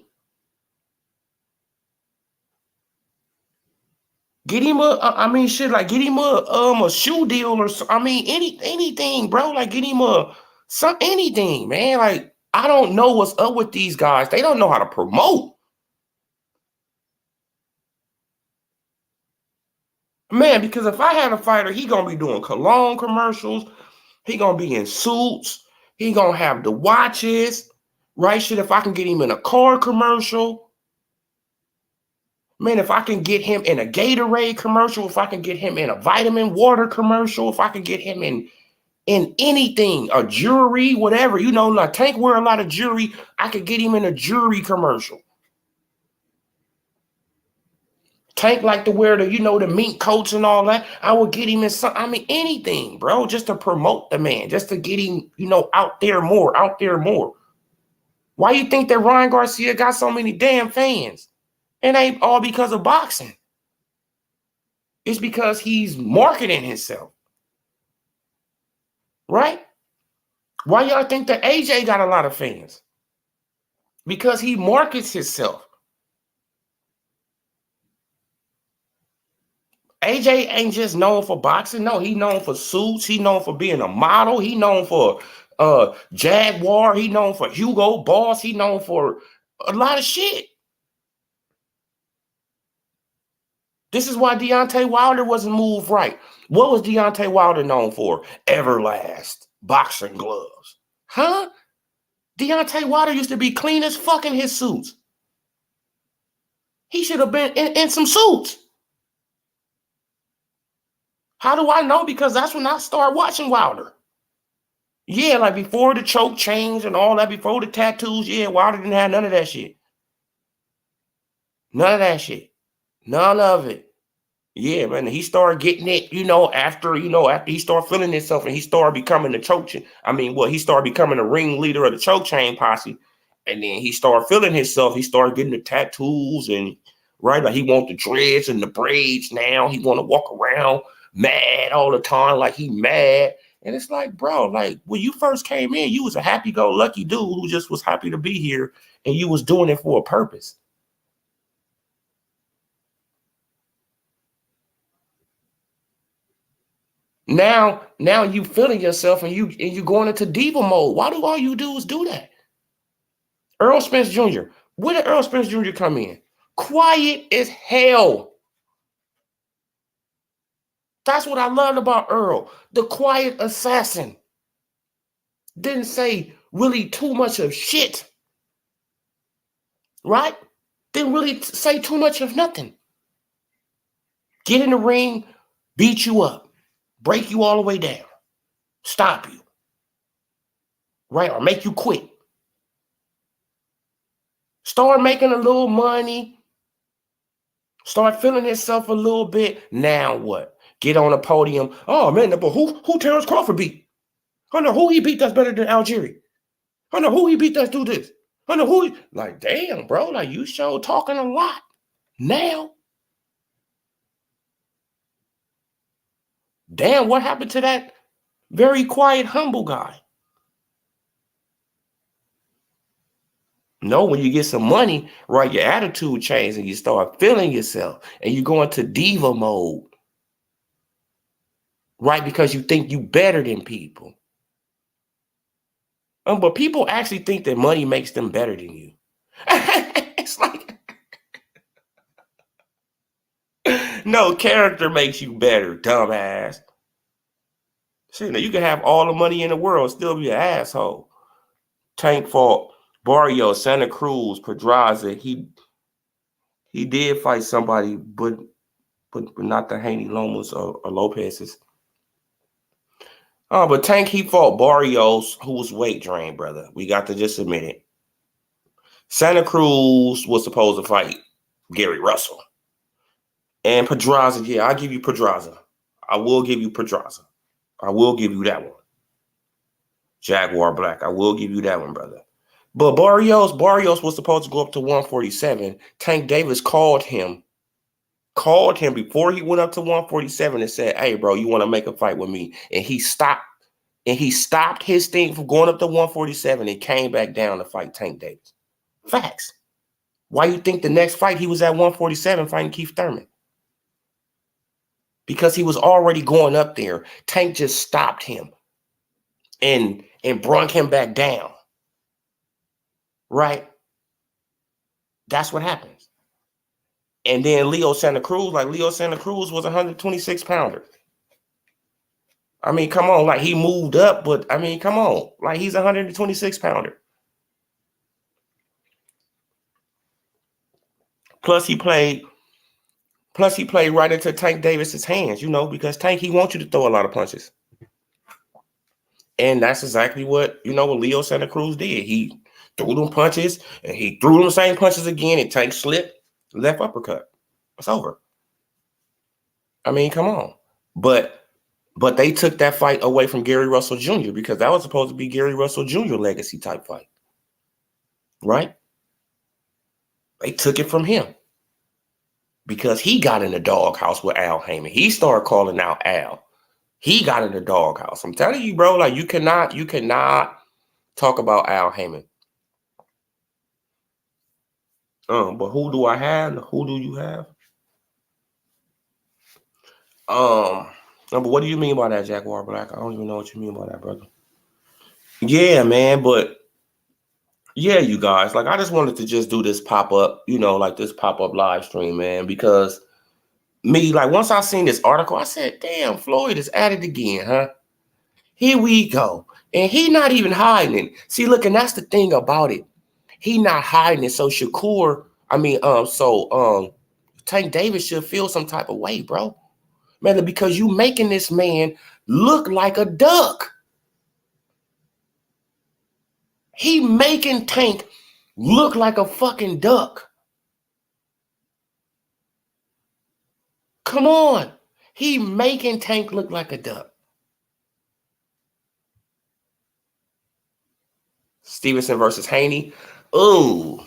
Get him get him a shoe deal or anything, bro. Like get him anything, man. Like I don't know what's up with these guys. They don't know how to promote. Man, because if I had a fighter, he gonna be doing cologne commercials. He gonna be in suits. He gonna have the watches, right? Shit, if I can get him in a car commercial, man, if I can get him in a Gatorade commercial, if I can get him in a vitamin water commercial, if I can get him in anything, a jewelry, whatever, like Tank wear a lot of jewelry. I could get him in a jewelry commercial. Tank like to wear the mink coats and all that. I would get him in anything, bro, just to promote the man, just to get him, out there more. Why you think that Ryan Garcia got so many damn fans? It ain't all because of boxing. It's because he's marketing himself. Right? Why y'all think that AJ got a lot of fans? Because he markets himself. AJ ain't just known for boxing. No, he known for suits. He known for being a model. He known for Jaguar. He known for Hugo Boss. He known for a lot of shit. This is why Deontay Wilder wasn't moved right. What was Deontay Wilder known for? Everlast boxing gloves. Huh? Deontay Wilder used to be clean as fuck in his suits. He should have been in some suits. How do I know? Because that's when I started watching Wilder. Yeah, like before the choke chains and all that, before the tattoos, yeah, Wilder didn't have none of that shit. None of that shit. None of it. Yeah, man. He started getting it, after he started feeling himself and he started becoming the choke chain. He started becoming the ringleader of the choke chain posse. And then he started feeling himself. He started getting the tattoos and right, like he want the dreads and the braids now. He want to walk around mad all the time, like he mad. And it's like, bro, like when you first came in, you was a happy-go-lucky dude who just was happy to be here, and you was doing it for a purpose. Now you feeling yourself, and you going into diva mode. Why do all you dudes do that? Earl Spence Jr. Where did Earl Spence Jr. come in? Quiet as hell. That's what I loved about Earl. The quiet assassin. Didn't say really too much of shit. Right? Didn't really say too much of nothing. Get in the ring, beat you up, break you all the way down, stop you. Right? Or make you quit. Start making a little money. Start feeling himself a little bit. Now what? Get on a podium. Oh man, but who Terrence Crawford beat? I know who he beat that's better than Algieri. I know who he beat that's do this. I know who he, like, damn, bro, like you show talking a lot. Now. Damn, what happened to that very quiet, humble guy? No, when you get some money, right, your attitude changes and you start feeling yourself and you go into diva mode. Right, because you think you better than people. But people actually think that money makes them better than you. It's like, no, character makes you better, dumbass. Shit, now you can have all the money in the world, still be an asshole. Tank fought Barrio, Santa Cruz, Pedraza. He did fight somebody, but not the Haney Lomas or Lopez's. Oh, but Tank, he fought Barrios, who was weight drained, brother. We got to just admit it. Santa Cruz was supposed to fight Gary Russell. And Pedraza, yeah, I'll give you Pedraza. I will give you Pedraza. I will give you that one. Jaguar Black, I will give you that one, brother. But Barrios was supposed to go up to 147. Tank Davis called him before he went up to 147 and said, hey, bro, you want to make a fight with me? And he stopped his thing from going up to 147 and came back down to fight Tank Davis. Facts. Why you think the next fight he was at 147 fighting Keith Thurman? Because he was already going up there. Tank just stopped him and brung him back down. Right? That's what happens. And then Leo Santa Cruz was a 126 pounder. I mean, come on, like he moved up, but I mean, come on, like he's a 126 pounder. Plus he played right into Tank Davis's hands, because Tank, he wants you to throw a lot of punches. And that's exactly what Leo Santa Cruz did. He threw them punches and he threw them same punches again, and Tank slipped, left uppercut. It's over. I mean, come on. But they took that fight away from Gary Russell Jr. because that was supposed to be Gary Russell Jr. legacy type fight. Right? They took it from him because he got in the doghouse with Al Heyman. He started calling out Al. He got in the doghouse. I'm telling you, bro, like you cannot talk about Al Heyman. But who do I have? Who do you have? But what do you mean by that, Jaguar Black? I don't even know what you mean by that, brother. Yeah, man, but yeah, you guys, like I just wanted to just do this pop-up, like this pop-up live stream, man, because me, like once I seen this article, I said, damn, Floyd is at it again, huh? Here we go. And he not even hiding it. See, look, and that's the thing about it. He not hiding it. So Tank Davis should feel some type of way, bro. Man, because you making this man look like a duck. He making Tank look like a fucking duck. Come on. He making Tank look like a duck. Stevenson versus Haney. Oh.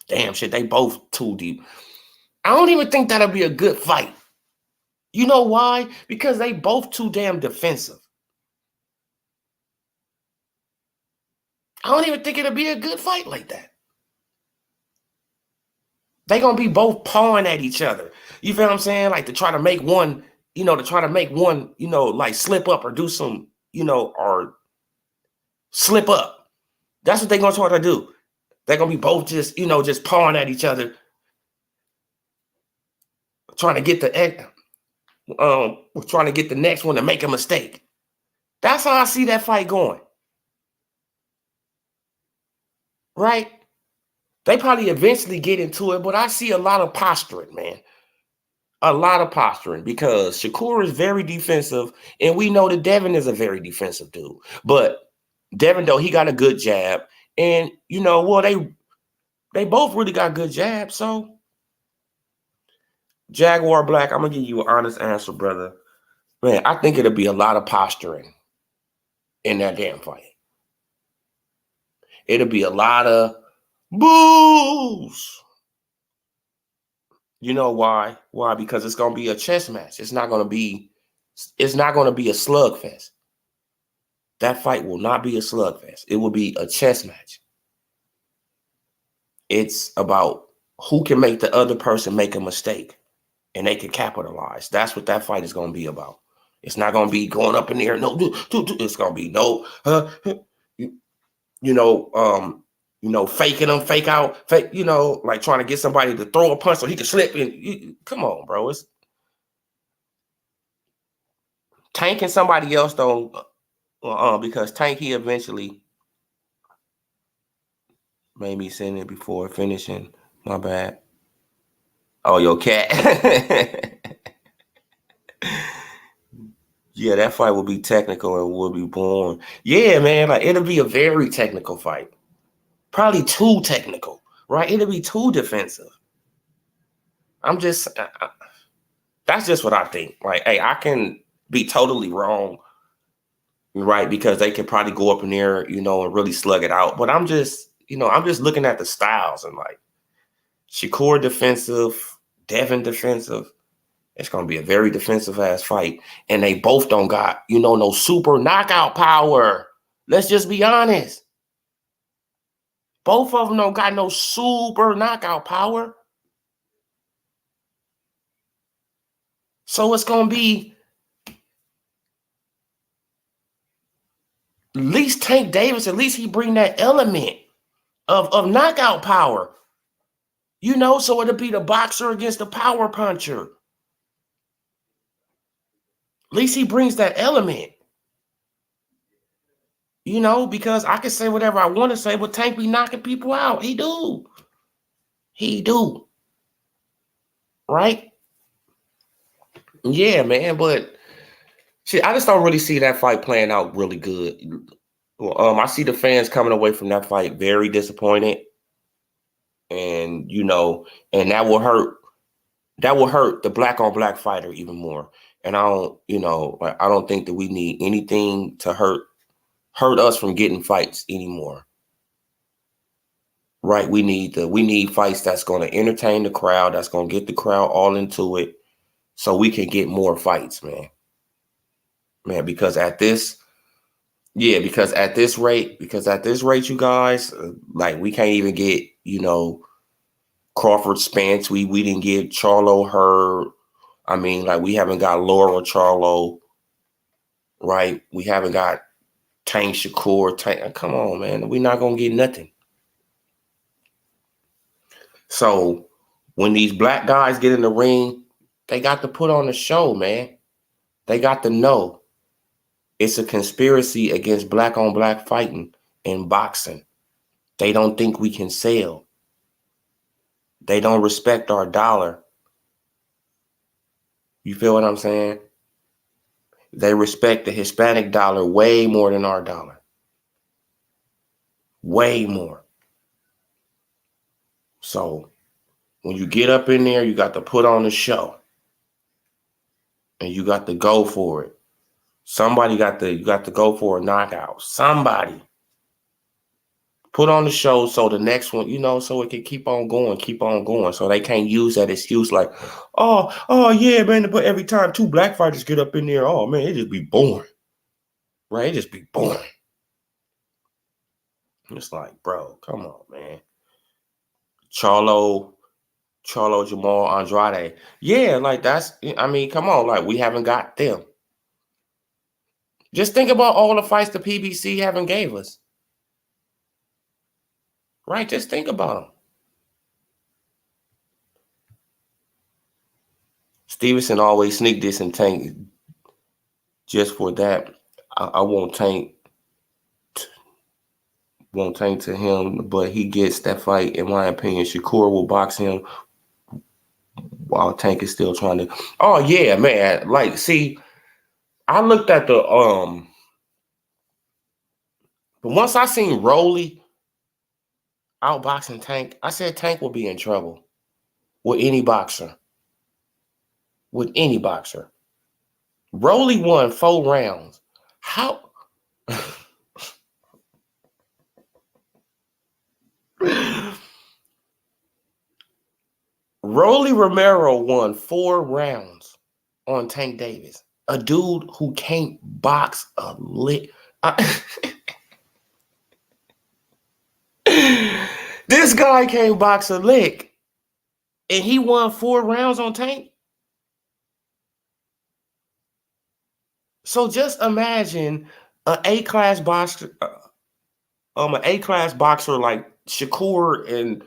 Damn shit, they both too deep. I don't even think that'll be a good fight. You know why? Because they both too damn defensive. I don't even think it'll be a good fight like that. They gonna be both pawing at each other. You feel what I'm saying? Like to try to make one, like slip up or do some, or slip up. That's what they're gonna try to do. They're gonna be both just pawing at each other, trying to get the next one to make a mistake. That's how I see that fight going. Right? They probably eventually get into it, but I see a lot of posturing, man. A lot of posturing because Shakur is very defensive, and we know that Devin is a very defensive dude. But Devin, though, he got a good jab, and they both really got good jabs. So Jaguar Black, I'm gonna give you an honest answer, brother. Man, I think it'll be a lot of posturing in that damn fight. It'll be a lot of boos. You know why? Why? Because it's gonna be a chess match. It's not gonna be a slugfest. That fight will not be a slugfest. It will be a chess match. It's about who can make the other person make a mistake and they can capitalize. That's what that fight is going to be about. It's not going to be going up in the air. No, it's going to be no, faking them, fake out, fake, like trying to get somebody to throw a punch so he can slip in. Come on, bro. It's Tank and somebody else though, because Tank, he eventually made me send it before finishing. My bad. Oh, your cat. Yeah, that fight will be technical and will be boring. Yeah, man, like it'll be a very technical fight. Probably too technical, right? It'll be too defensive. That's just what I think. Like, hey, I can be totally wrong, right? Because they can probably go up in there, and really slug it out. But I'm just looking at the styles and like Shakur defensive, Devin defensive. It's going to be a very defensive ass fight. And they both don't got, no super knockout power. Let's just be honest. Both of them don't got no super knockout power. So it's going to be at least Tank Davis, at least he bring that element of knockout power. So it'll be the boxer against the power puncher. At least he brings that element. Because I can say whatever I want to say, but Tank be knocking people out. He do. Right? Yeah, man, but shit, I just don't really see that fight playing out really good. I see the fans coming away from that fight very disappointed. And, and that will hurt the black on black fighter even more. And I don't think that we need anything to hurt us from getting fights anymore. Right? We need fights that's going to entertain the crowd, that's going to get the crowd all into it so we can get more fights, man. Man, because at this rate, you guys, like we can't even get, Crawford Spence. We didn't get Charlo Hurd. I mean, like we haven't got Laura Charlo, right? We haven't got Tank Shakur. Come on, man. We're not going to get nothing. So when these black guys get in the ring, they got to put on a show, man. They got to know it's a conspiracy against black on black fighting and boxing. They don't think we can sell. They don't respect our dollar. You feel what I'm saying? They respect the Hispanic dollar way more than our dollar. Way more. So when you get up in there, you got to put on a show. And you got to go for it. You got to go for a knockout. Somebody. Put on the show so the next one, so it can keep on going, keep on going. So they can't use that excuse like, oh yeah, man, but every time two black fighters get up in there, oh man, it just be boring. Right? It just be boring. It's like, bro, come on, man. Charlo, Jamal, Andrade. Yeah, like come on, like we haven't got them. Just think about all the fights the PBC haven't gave us. Right? Just think about them. Stevenson always sneak this and Tank. Just for that, I won't Tank to him, but he gets that fight, in my opinion. Shakur will box him while Tank is still trying to. Oh yeah, man. Like, see, I looked at but once I seen Rolly outboxing Tank, I said Tank will be in trouble with any boxer. With any boxer. Rolly won 4 rounds. How? Rolly Romero won 4 rounds on Tank Davis. A dude who can't box a lick. This guy can't box a lick. And he won 4 rounds on Tank. So just imagine an A-class boxer, like Shakur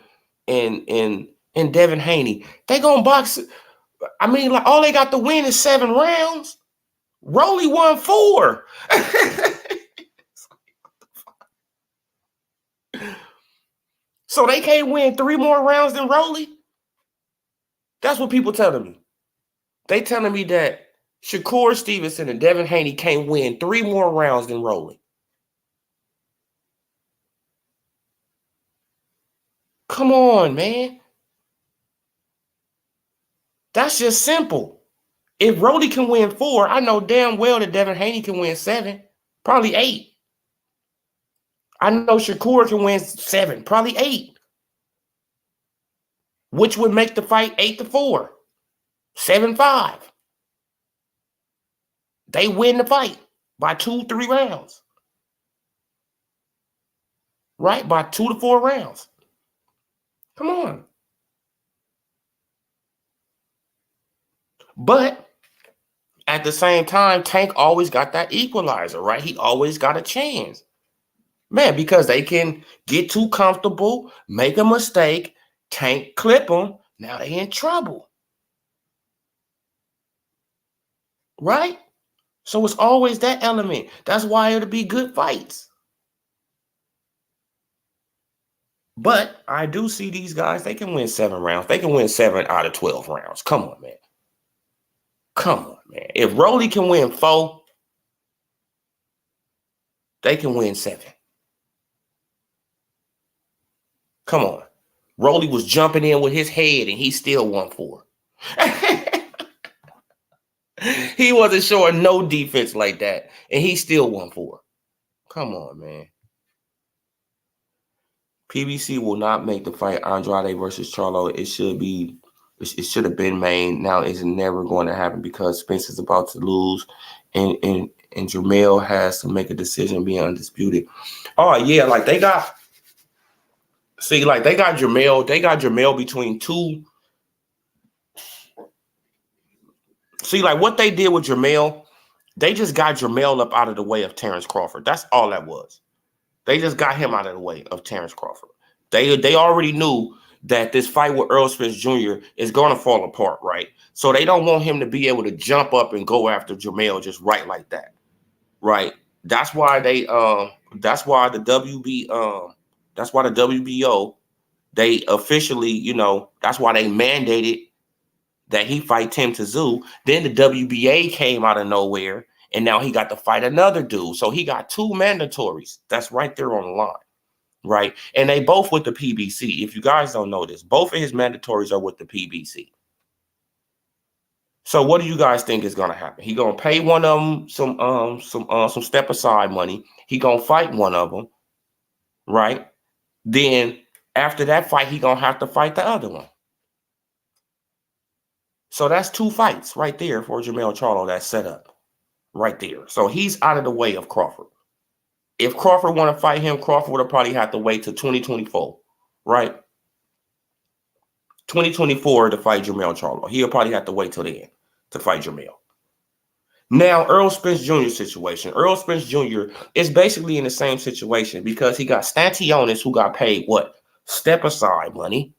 and Devin Haney. They gonna box. I mean, like all they got to win is 7 rounds. Rolly won 4. So they can't win 3 more rounds than Rolly? That's what people telling me. They telling me that Shakur Stevenson and Devin Haney can't win 3 more rounds than Rolly. Come on, man. That's just simple. If Rolly can win 4, I know damn well that Devin Haney can win 7, probably 8. I know Shakur can win 7, probably 8. Which would make the fight 8-4, 7-5. They win the fight by 2-3 rounds. Right? By 2 to 4 rounds. Come on. But at the same time, Tank always got that equalizer, right? He always got a chance. Man, because they can get too comfortable, make a mistake, Tank clip them, now they in trouble. Right? So it's always that element. That's why it'll be good fights. But I do see these guys, they can win 7 rounds. They can win 7 out of 12 rounds. Come on, man. Come on, man. If Rolly can win 4, they can win 7. Come on. Rolly was jumping in with his head and he still won 4. He wasn't showing no defense like that and he still won 4. Come on, man. PBC will not make the fight Andrade versus Charlo. It should have been made. Now it's never going to happen because Spence is about to lose and Jermell has to make a decision being undisputed. Oh yeah, like they got Jermell between 2. See, like what they did with Jermell, they just got Jermell up out of the way of Terrence Crawford. That's all that was. They just got him out of the way of Terrence Crawford. They already knew that this fight with Earl Spence Jr. is going to fall apart, right? So they don't want him to be able to jump up and go after Jermell just right like that, right? That's why the WBO, they officially, that's why they mandated that he fight Tim Tszyu. Then the WBA came out of nowhere, and now he got to fight another dude. So he got 2 mandatories. That's right there on the line, right? And they both with the PBC. If you guys don't know this, both of his mandatories are with the PBC. So what do you guys think is going to happen? He going to pay one of them some step aside money. He going to fight one of them, right? Then after that fight, he gonna have to fight the other one. So that's 2 fights right there for Jermell Charlo that's set up right there. So he's out of the way of Crawford. If Crawford want to fight him, Crawford would probably have to wait till 2024, right? 2024 to fight Jermell Charlo. He'll probably have to wait till then to fight Jermell. Now, Earl Spence Jr. situation. Earl Spence Jr. is basically in the same situation because he got Stantionis, who got paid what? Step aside money.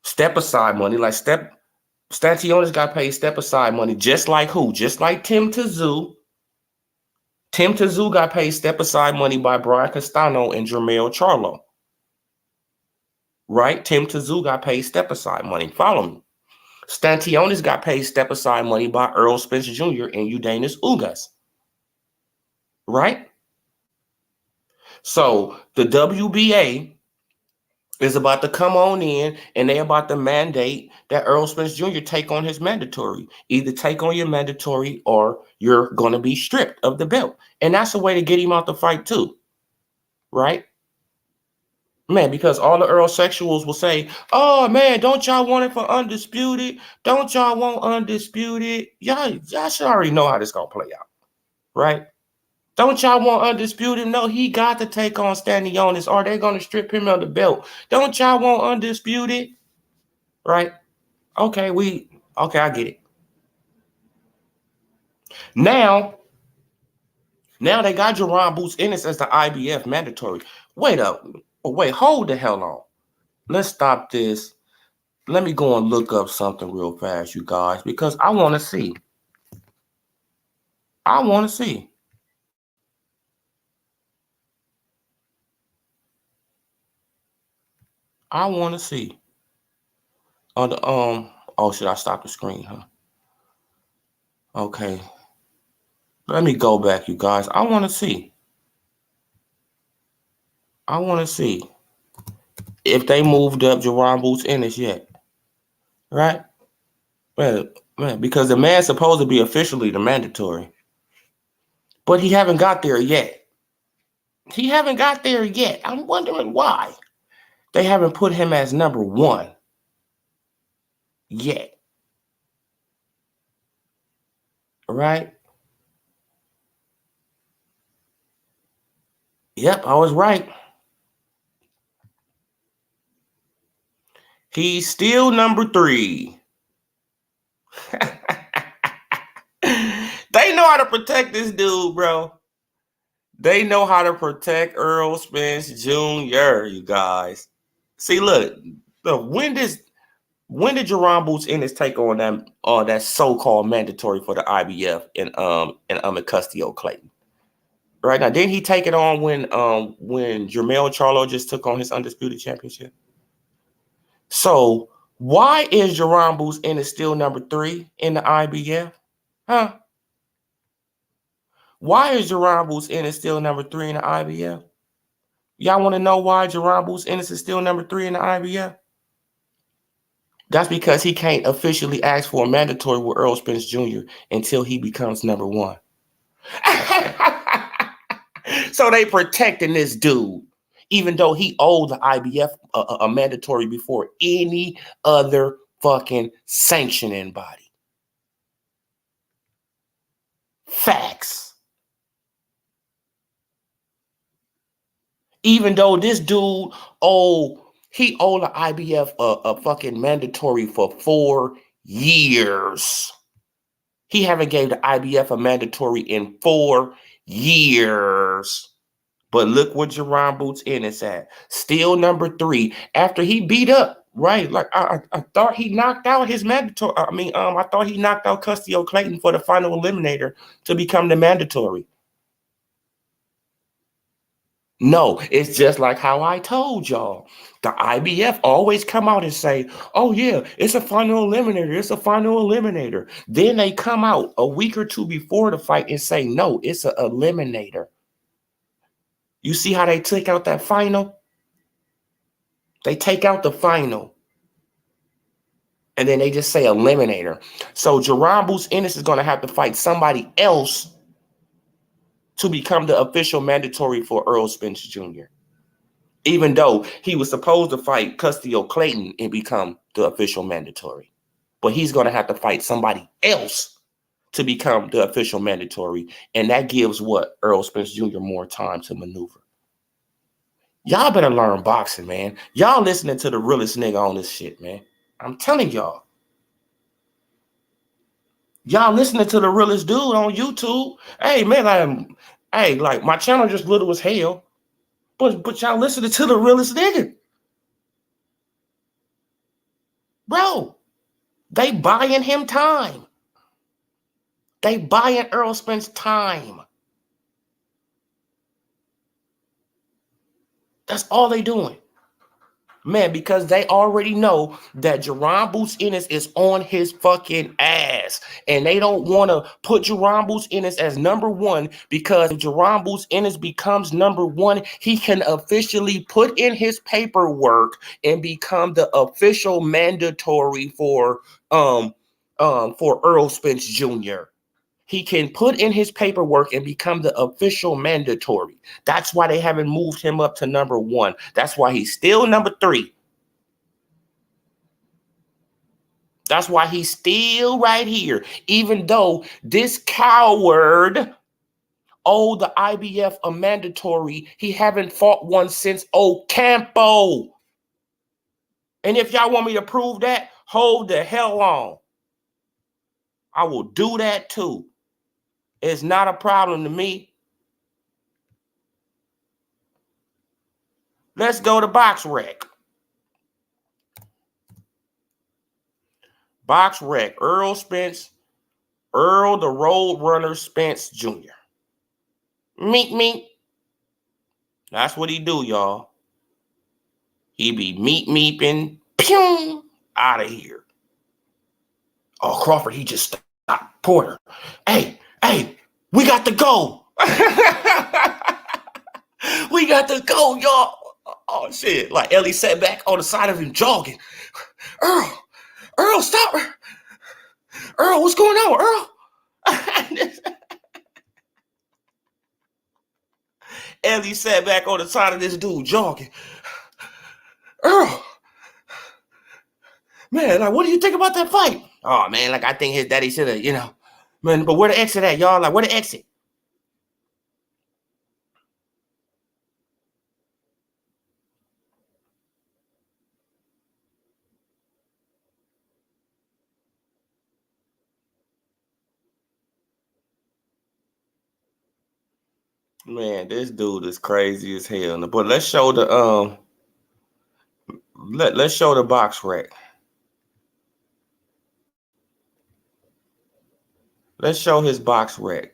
Step aside money. Like Stantionis got paid step aside money, just like who? Just like Tim Tszyu. Tim Tszyu got paid step aside money by Brian Castano and Jermell Charlo. Right? Tim Tszyu got paid step aside money. Follow me. Stantionis got paid step aside money by Earl Spence Jr. and Eudanis Ugas. Right? So the WBA is about to come on in and they about to mandate that Earl Spence Jr. take on his mandatory. Either take on your mandatory or you're going to be stripped of the belt. And that's a way to get him out the fight too. Right? Man, because all the Earl sexuals will say, oh, man, don't y'all want it for Undisputed? Don't y'all want Undisputed? Y'all should already know how this going to play out, right? Don't y'all want Undisputed? No, he got to take on Stanionis or they're going to strip him of the belt. Don't y'all want Undisputed? Right? Okay, I get it. Now they got Jerron Boots Ennis as the IBF mandatory. Wait, hold the hell on. Let's stop this. Let me go and look up something real fast, you guys, because I want to see. I want to see. On the oh, should I stop the screen, huh? Okay. Let me go back, you guys. I want to see. If they moved up Jerron Boots Ennis yet. Right? Man, because the man's supposed to be officially the mandatory. But he haven't got there yet. I'm wondering why. They haven't put him as number 1 yet. Right? Yep, I was right. He's still number 3. They know how to protect this dude, bro. They know how to protect Earl Spence Jr., you guys. See, look, when did Jerron Boots Ennis take on that so-called mandatory for the IBF and Custio Clayton? Right now, didn't he take it on when Jermell Charlo just took on his undisputed championship? So why is Jerron Boots Ennis still number 3 in the IBF? Huh? Why is Jerron Boots Ennis still number 3 in the IBF? Y'all want to know why Jerron Boots Ennis is still number 3 in the IBF? That's because he can't officially ask for a mandatory with Earl Spence Jr. until he becomes number 1. So they protecting this dude, even though he owed the IBF a mandatory before any other fucking sanctioning body. Facts. Even though this dude owed the IBF a fucking mandatory for 4 years. He haven't gave the IBF a mandatory in 4 years. But look what Jerron Boots Ennis at. Still number 3 after he beat up, right? Like I thought he knocked out his mandatory. I thought he knocked out Custio Clayton for the final eliminator to become the mandatory. No, it's just like how I told y'all. The IBF always come out and say, oh, yeah, it's a final eliminator. It's a final eliminator. Then they come out a week or 2 before the fight and say, no, it's an eliminator. You see how they took out that final? They take out the final. And then they just say eliminator. So Jerron Boots Ennis is going to have to fight somebody else to become the official mandatory for Earl Spence Jr. Even though he was supposed to fight Custio Clayton and become the official mandatory. But he's going to have to fight somebody else to become the official mandatory. And that gives what? Earl Spence Jr. more time to maneuver. Y'all better learn boxing, man. Y'all listening to the realest nigga on this shit, man. I'm telling y'all. Y'all listening to the realest dude on YouTube. Hey, man, like my channel just little as hell. But y'all listening to the realest nigga. Bro, they buying him time. They buying Earl Spence time. That's all they doing. Man, because they already know that Jerron Boots Ennis is on his fucking ass. And they don't want to put Jerron Boots Ennis as number one, because if Jerron Boots Ennis becomes number one, he can officially put in his paperwork and become the official mandatory for Earl Spence Jr. He can put in his paperwork and become the official mandatory. That's why they haven't moved him up to number one. That's why he's still number three. That's why he's still right here. Even though this coward owed the IBF a mandatory, he haven't fought one since Ocampo. And if y'all want me to prove that, hold the hell on. I will do that too. It's not a problem to me. Let's go to Box Rec. Box Rec. Earl the Road Runner Spence Jr. Meet. That's what he do, y'all. He be meeping, pew, out of here. Oh, Crawford, he just stopped. Porter. Hey, we got to go. We got to go, y'all. Oh, shit. Like Ellie sat back on the side of him jogging. Earl, stop. Earl, what's going on, Earl? Ellie sat back on the side of this dude jogging. Earl, man, like, what do you think about that fight? Oh, man, like, I think his daddy should have, man, but where the exit at, y'all? Like, where the exit? Man, this dude is crazy as hell. But let's show the let's show the Box Rec. Let's show his Box Rec.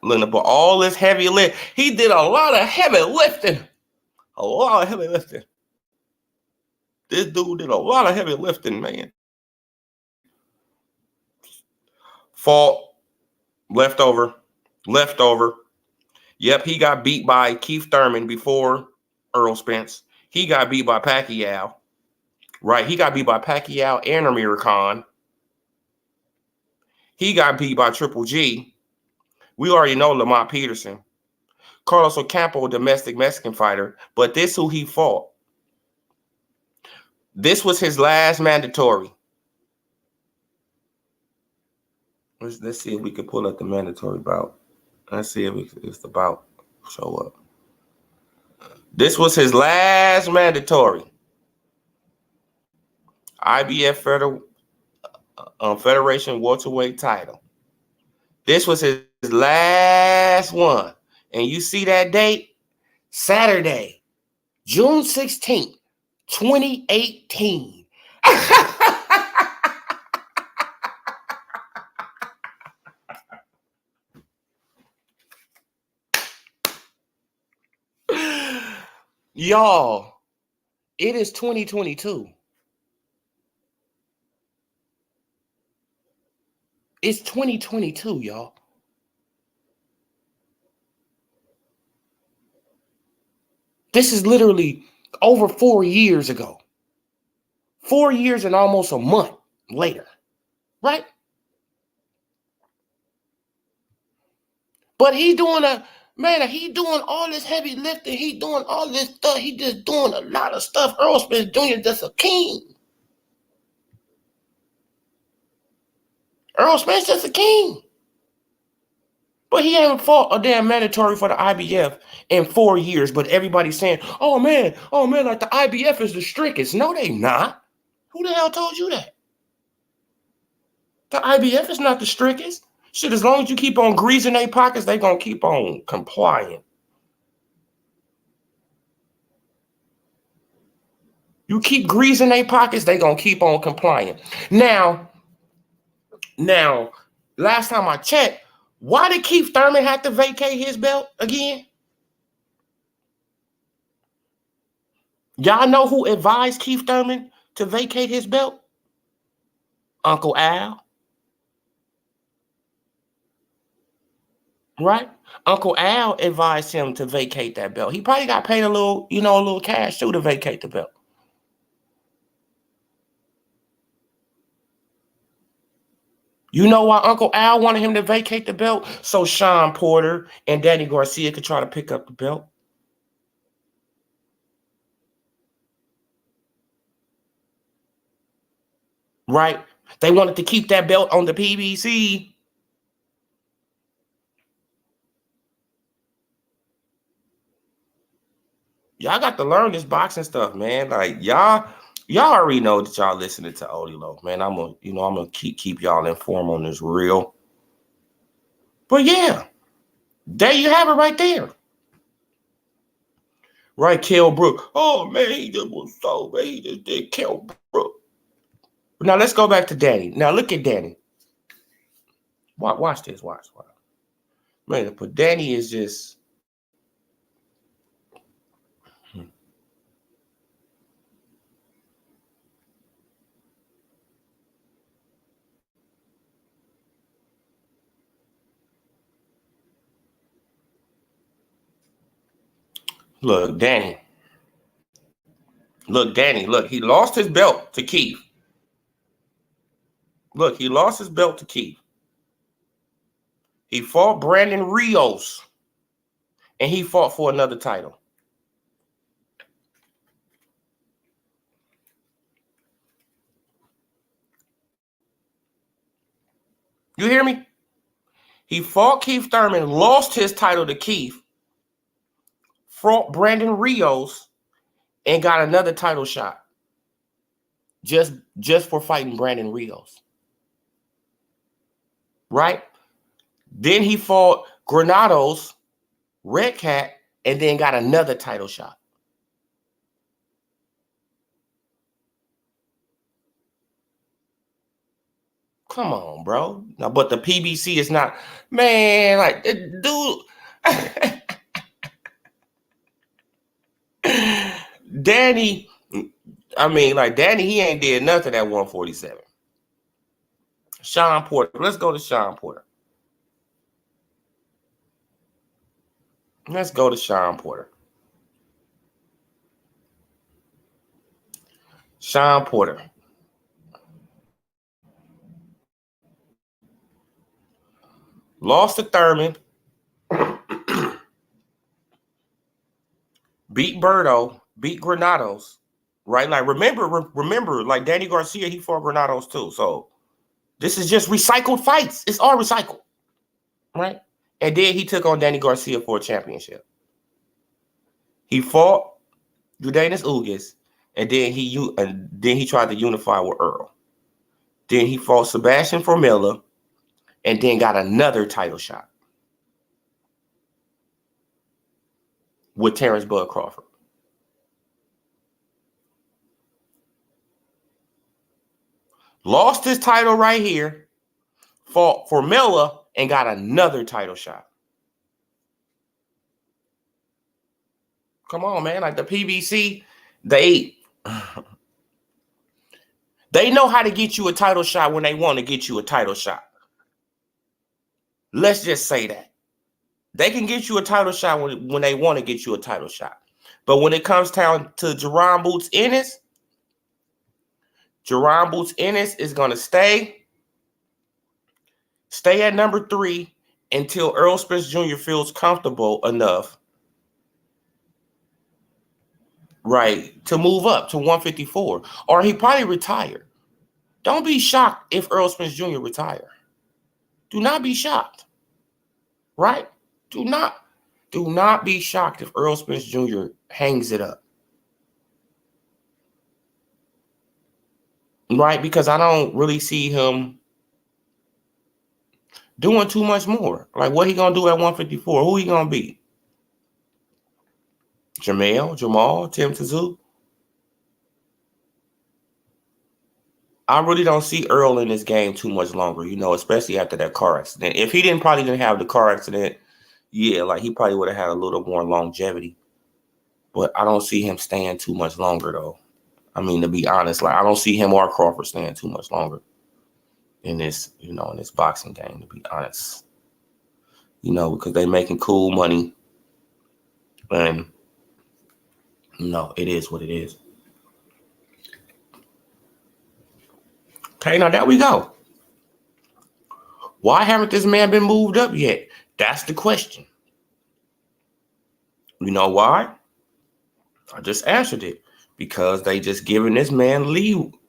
But all this heavy lift, he did a lot of heavy lifting. A lot of heavy lifting. This dude did a lot of heavy lifting, man. Fought, leftover. Yep, he got beat by Keith Thurman before Earl Spence. He got beat by Pacquiao. Right, he got beat by Pacquiao and Amir Khan. He got beat by Triple G. We already know Lamont Peterson. Carlos Ocampo, domestic Mexican fighter. But this who he fought. This was his last mandatory. Let's see if we can pull up the mandatory bout. Let's see if the bout show up. This was his last mandatory. IBF Federation welterweight title. This was his last one. And you see that date? Saturday, June 16th, 2018. Y'all, it is 2022. It's 2022, y'all. This is literally over 4 years ago. 4 years and almost a month later, right? But he doing Man, he doing all this heavy lifting. He doing all this stuff. He just doing a lot of stuff. Earl Spence Jr. just a king. Earl Spence just a king. But he haven't fought a damn mandatory for the IBF in 4 years. But everybody's saying, oh man, like the IBF is the strictest. No, they not. Who the hell told you that? The IBF is not the strictest. Shit, as long as you keep on greasing their pockets, they gonna keep on complying. You keep greasing their pockets, they gonna keep on complying. Now, last time I checked, why did Keith Thurman have to vacate his belt again? Y'all know who advised Keith Thurman to vacate his belt? Uncle Al. Right? Uncle Al advised him to vacate that belt. He probably got paid a little cash too to vacate the belt. You know why Uncle Al wanted him to vacate the belt? So Sean Porter and Danny Garcia could try to pick up the belt. Right? They wanted to keep that belt on the PBC. Y'all got to learn this boxing stuff, man. Like y'all already know that y'all listening to Odilo, man. I'm gonna keep y'all informed on this real. But yeah, there you have it right there. Right, Kell Brook. Oh man, he just did Kell Brook. Now let's go back to Danny. Now look at Danny. Watch this. Watch. Man, but Danny is just. Look, Danny. Look, he lost his belt to Keith. Look, he lost his belt to Keith. He fought Brandon Rios. And he fought for another title. You hear me? He fought Keith Thurman, lost his title to Keith, fought Brandon Rios, and got another title shot. Just for fighting Brandon Rios. Right? Then he fought Granados, Red Cat, and then got another title shot. Come on, bro. Now, but the PBC is not, man, like, dude. Danny, he ain't did nothing at 147. Sean Porter. Let's go to Sean Porter. Sean Porter. Lost to Thurman. Beat Berto. Beat Granados. Right? Like, remember, like Danny Garcia, he fought Granados too. So this is just recycled fights. It's all recycled. Right? And then he took on Danny Garcia for a championship. He fought Judanis Ugas, and then he tried to unify with Earl. Then he fought Sebastian Formella, and then got another title shot with Terrence Bud Crawford. Lost his title right here, fought Formella, and got another title shot. Come on, man. Like the PBC, they know how to get you a title shot when they want to get you a title shot. Let's just say that. They can get you a title shot when they want to get you a title shot. But when it comes down to Jerron Boots Ennis is going to stay at number 3 until Errol Spence Jr. feels comfortable enough, right, to move up to 154. Or he probably retired. Don't be shocked if Errol Spence Jr. retire. Do not be shocked. Right? Do not be shocked if Errol Spence Jr. hangs it up. Right? Because I don't really see him doing too much more. Like, what he gonna do at 154? Who he gonna beat? Jamal, Tim Tszyu? I really don't see Earl in this game too much longer, especially after that car accident. If he probably didn't have the car accident, yeah, like he probably would have had a little more longevity. But I don't see him staying too much longer, though. I mean, to be honest, like I don't see him or Crawford staying too much longer in this, in this boxing game, to be honest. Because they making cool money. And, it is what it is. Okay, now there we go. Why haven't this man been moved up yet? That's the question. You know why? I just answered it. Because they just giving this man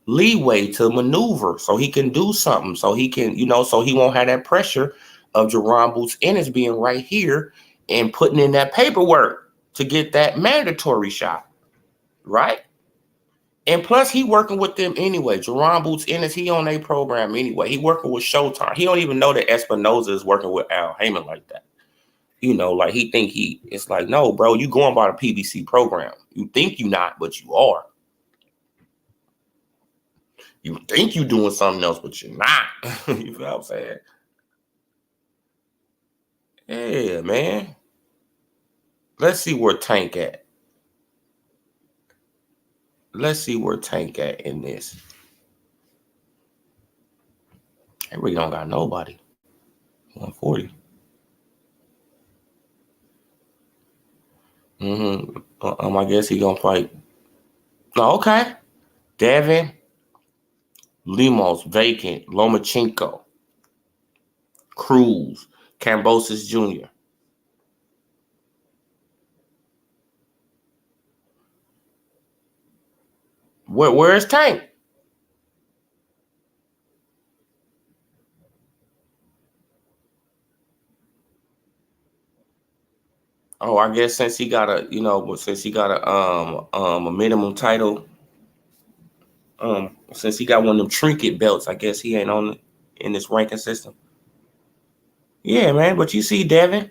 leeway to maneuver so he can do something. So he can, so he won't have that pressure of Jerron Boots Ennis being right here and putting in that paperwork to get that mandatory shot. Right? And plus, he working with them anyway. Jerron Boots Ennis, he on their program anyway. He working with Showtime. He don't even know that Espinoza is working with Al Heyman like that. Like he think it's like, no, bro, you going by the PBC program. You think you not, but you are. You think you doing something else, but you're not. You feel what I'm saying? Yeah, man. Let's see where Tank at. Let's see where Tank at in this. They really don't got nobody. 140. I guess he gonna fight. Oh, okay. Devin, Limos, vacant, Lomachenko, Cruz, Kambosos Jr. Where's Tank? Oh, I guess since he got a minimum title, since he got one of them trinket belts, I guess he ain't in this ranking system. Yeah, man. But you see Devin.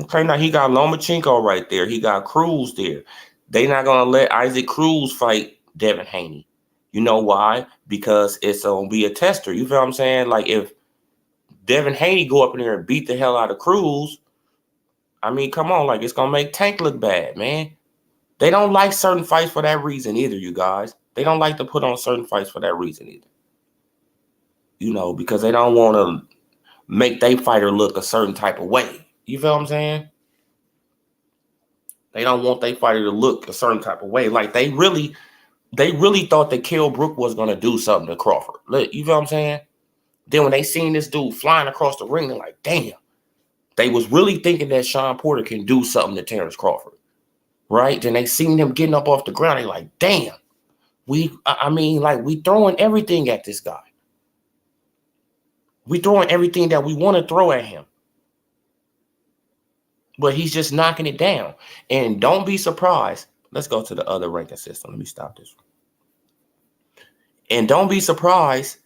Okay, now he got Lomachenko right there. He got Cruz there. They not gonna let Isaac Cruz fight Devin Haney. You know why? Because it's gonna be a tester. You feel what I'm saying? Like if Devin Haney go up in there and beat the hell out of Cruz, I mean, come on, like it's gonna make Tank look bad, man. They don't like certain fights for that reason either, you guys. They don't like to put on certain fights for that reason either. Because they don't want to make their fighter look a certain type of way. You feel what I'm saying? They don't want their fighter to look a certain type of way. Like they really thought that Kell Brook was gonna do something to Crawford. Look, you feel what I'm saying? Then when they seen this dude flying across the ring, they're like, damn. They was really thinking that Sean Porter can do something to Terrence Crawford. Right? Then they seen him getting up off the ground. They like, damn. We throwing everything at this guy. We throwing everything that we want to throw at him. But he's just knocking it down. And don't be surprised. Let's go to the other ranking system. Let me stop this. And don't be surprised.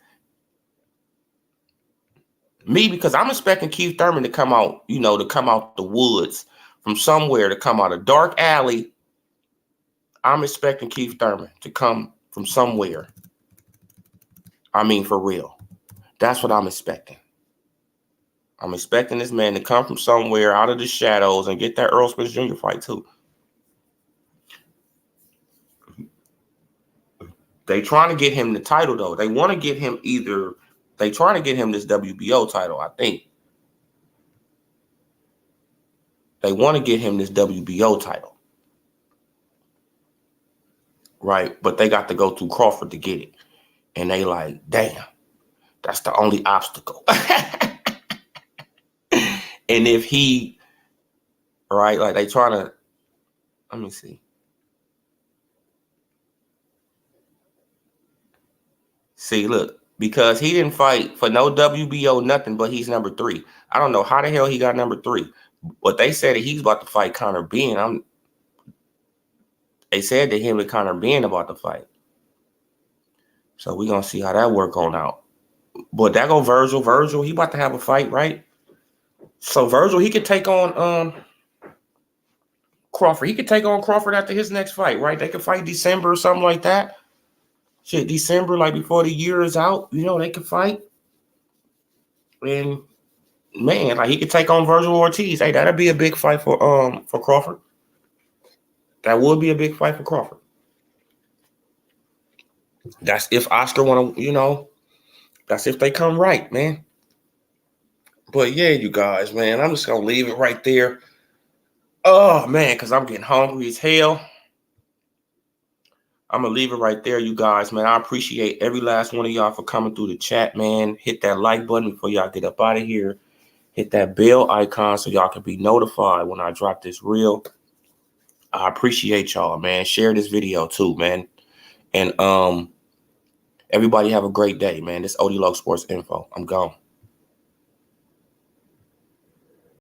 Me, because I'm expecting Keith Thurman to come out, to come out the woods from somewhere, to come out a dark alley. I'm expecting Keith Thurman to come from somewhere. I mean, for real. That's what I'm expecting. I'm expecting this man to come from somewhere out of the shadows and get that Errol Spence Jr. fight too. They trying to get him the title though. They want to get him they trying to get him this WBO title, I think. They want to get him this WBO title. Right? But they got to go through Crawford to get it. And they like, damn, that's the only obstacle. And if he, right, like they trying to, let me see. See, look, because he didn't fight for no WBO nothing, but he's number 3. I don't know how the hell he got number 3. But they said that he's about to fight Conor Benn. They said that him and Conor Benn about to fight. So we're going to see how that work on out. But that go Virgil. Virgil, he about to have a fight, right? So Virgil, he could take on Crawford. He could take on Crawford after his next fight, right? They could fight December or something like that. Shit, December, like before the year is out, they could fight. And man, like he could take on Virgil Ortiz. Hey, that'd be a big fight for Crawford. That would be a big fight for Crawford. That's if Oscar want to, that's if they come right, man. But yeah, you guys, man, I'm just gonna leave it right there. Oh man, because I'm getting hungry as hell. I'm gonna leave it right there, you guys, man. I appreciate every last one of y'all for coming through the chat, man. Hit that like button before y'all get up out of here. Hit that bell icon so y'all can be notified when I drop this reel. I appreciate y'all, man. Share this video too, man. And everybody have a great day, man. This OD Log Sports Info. I'm gone.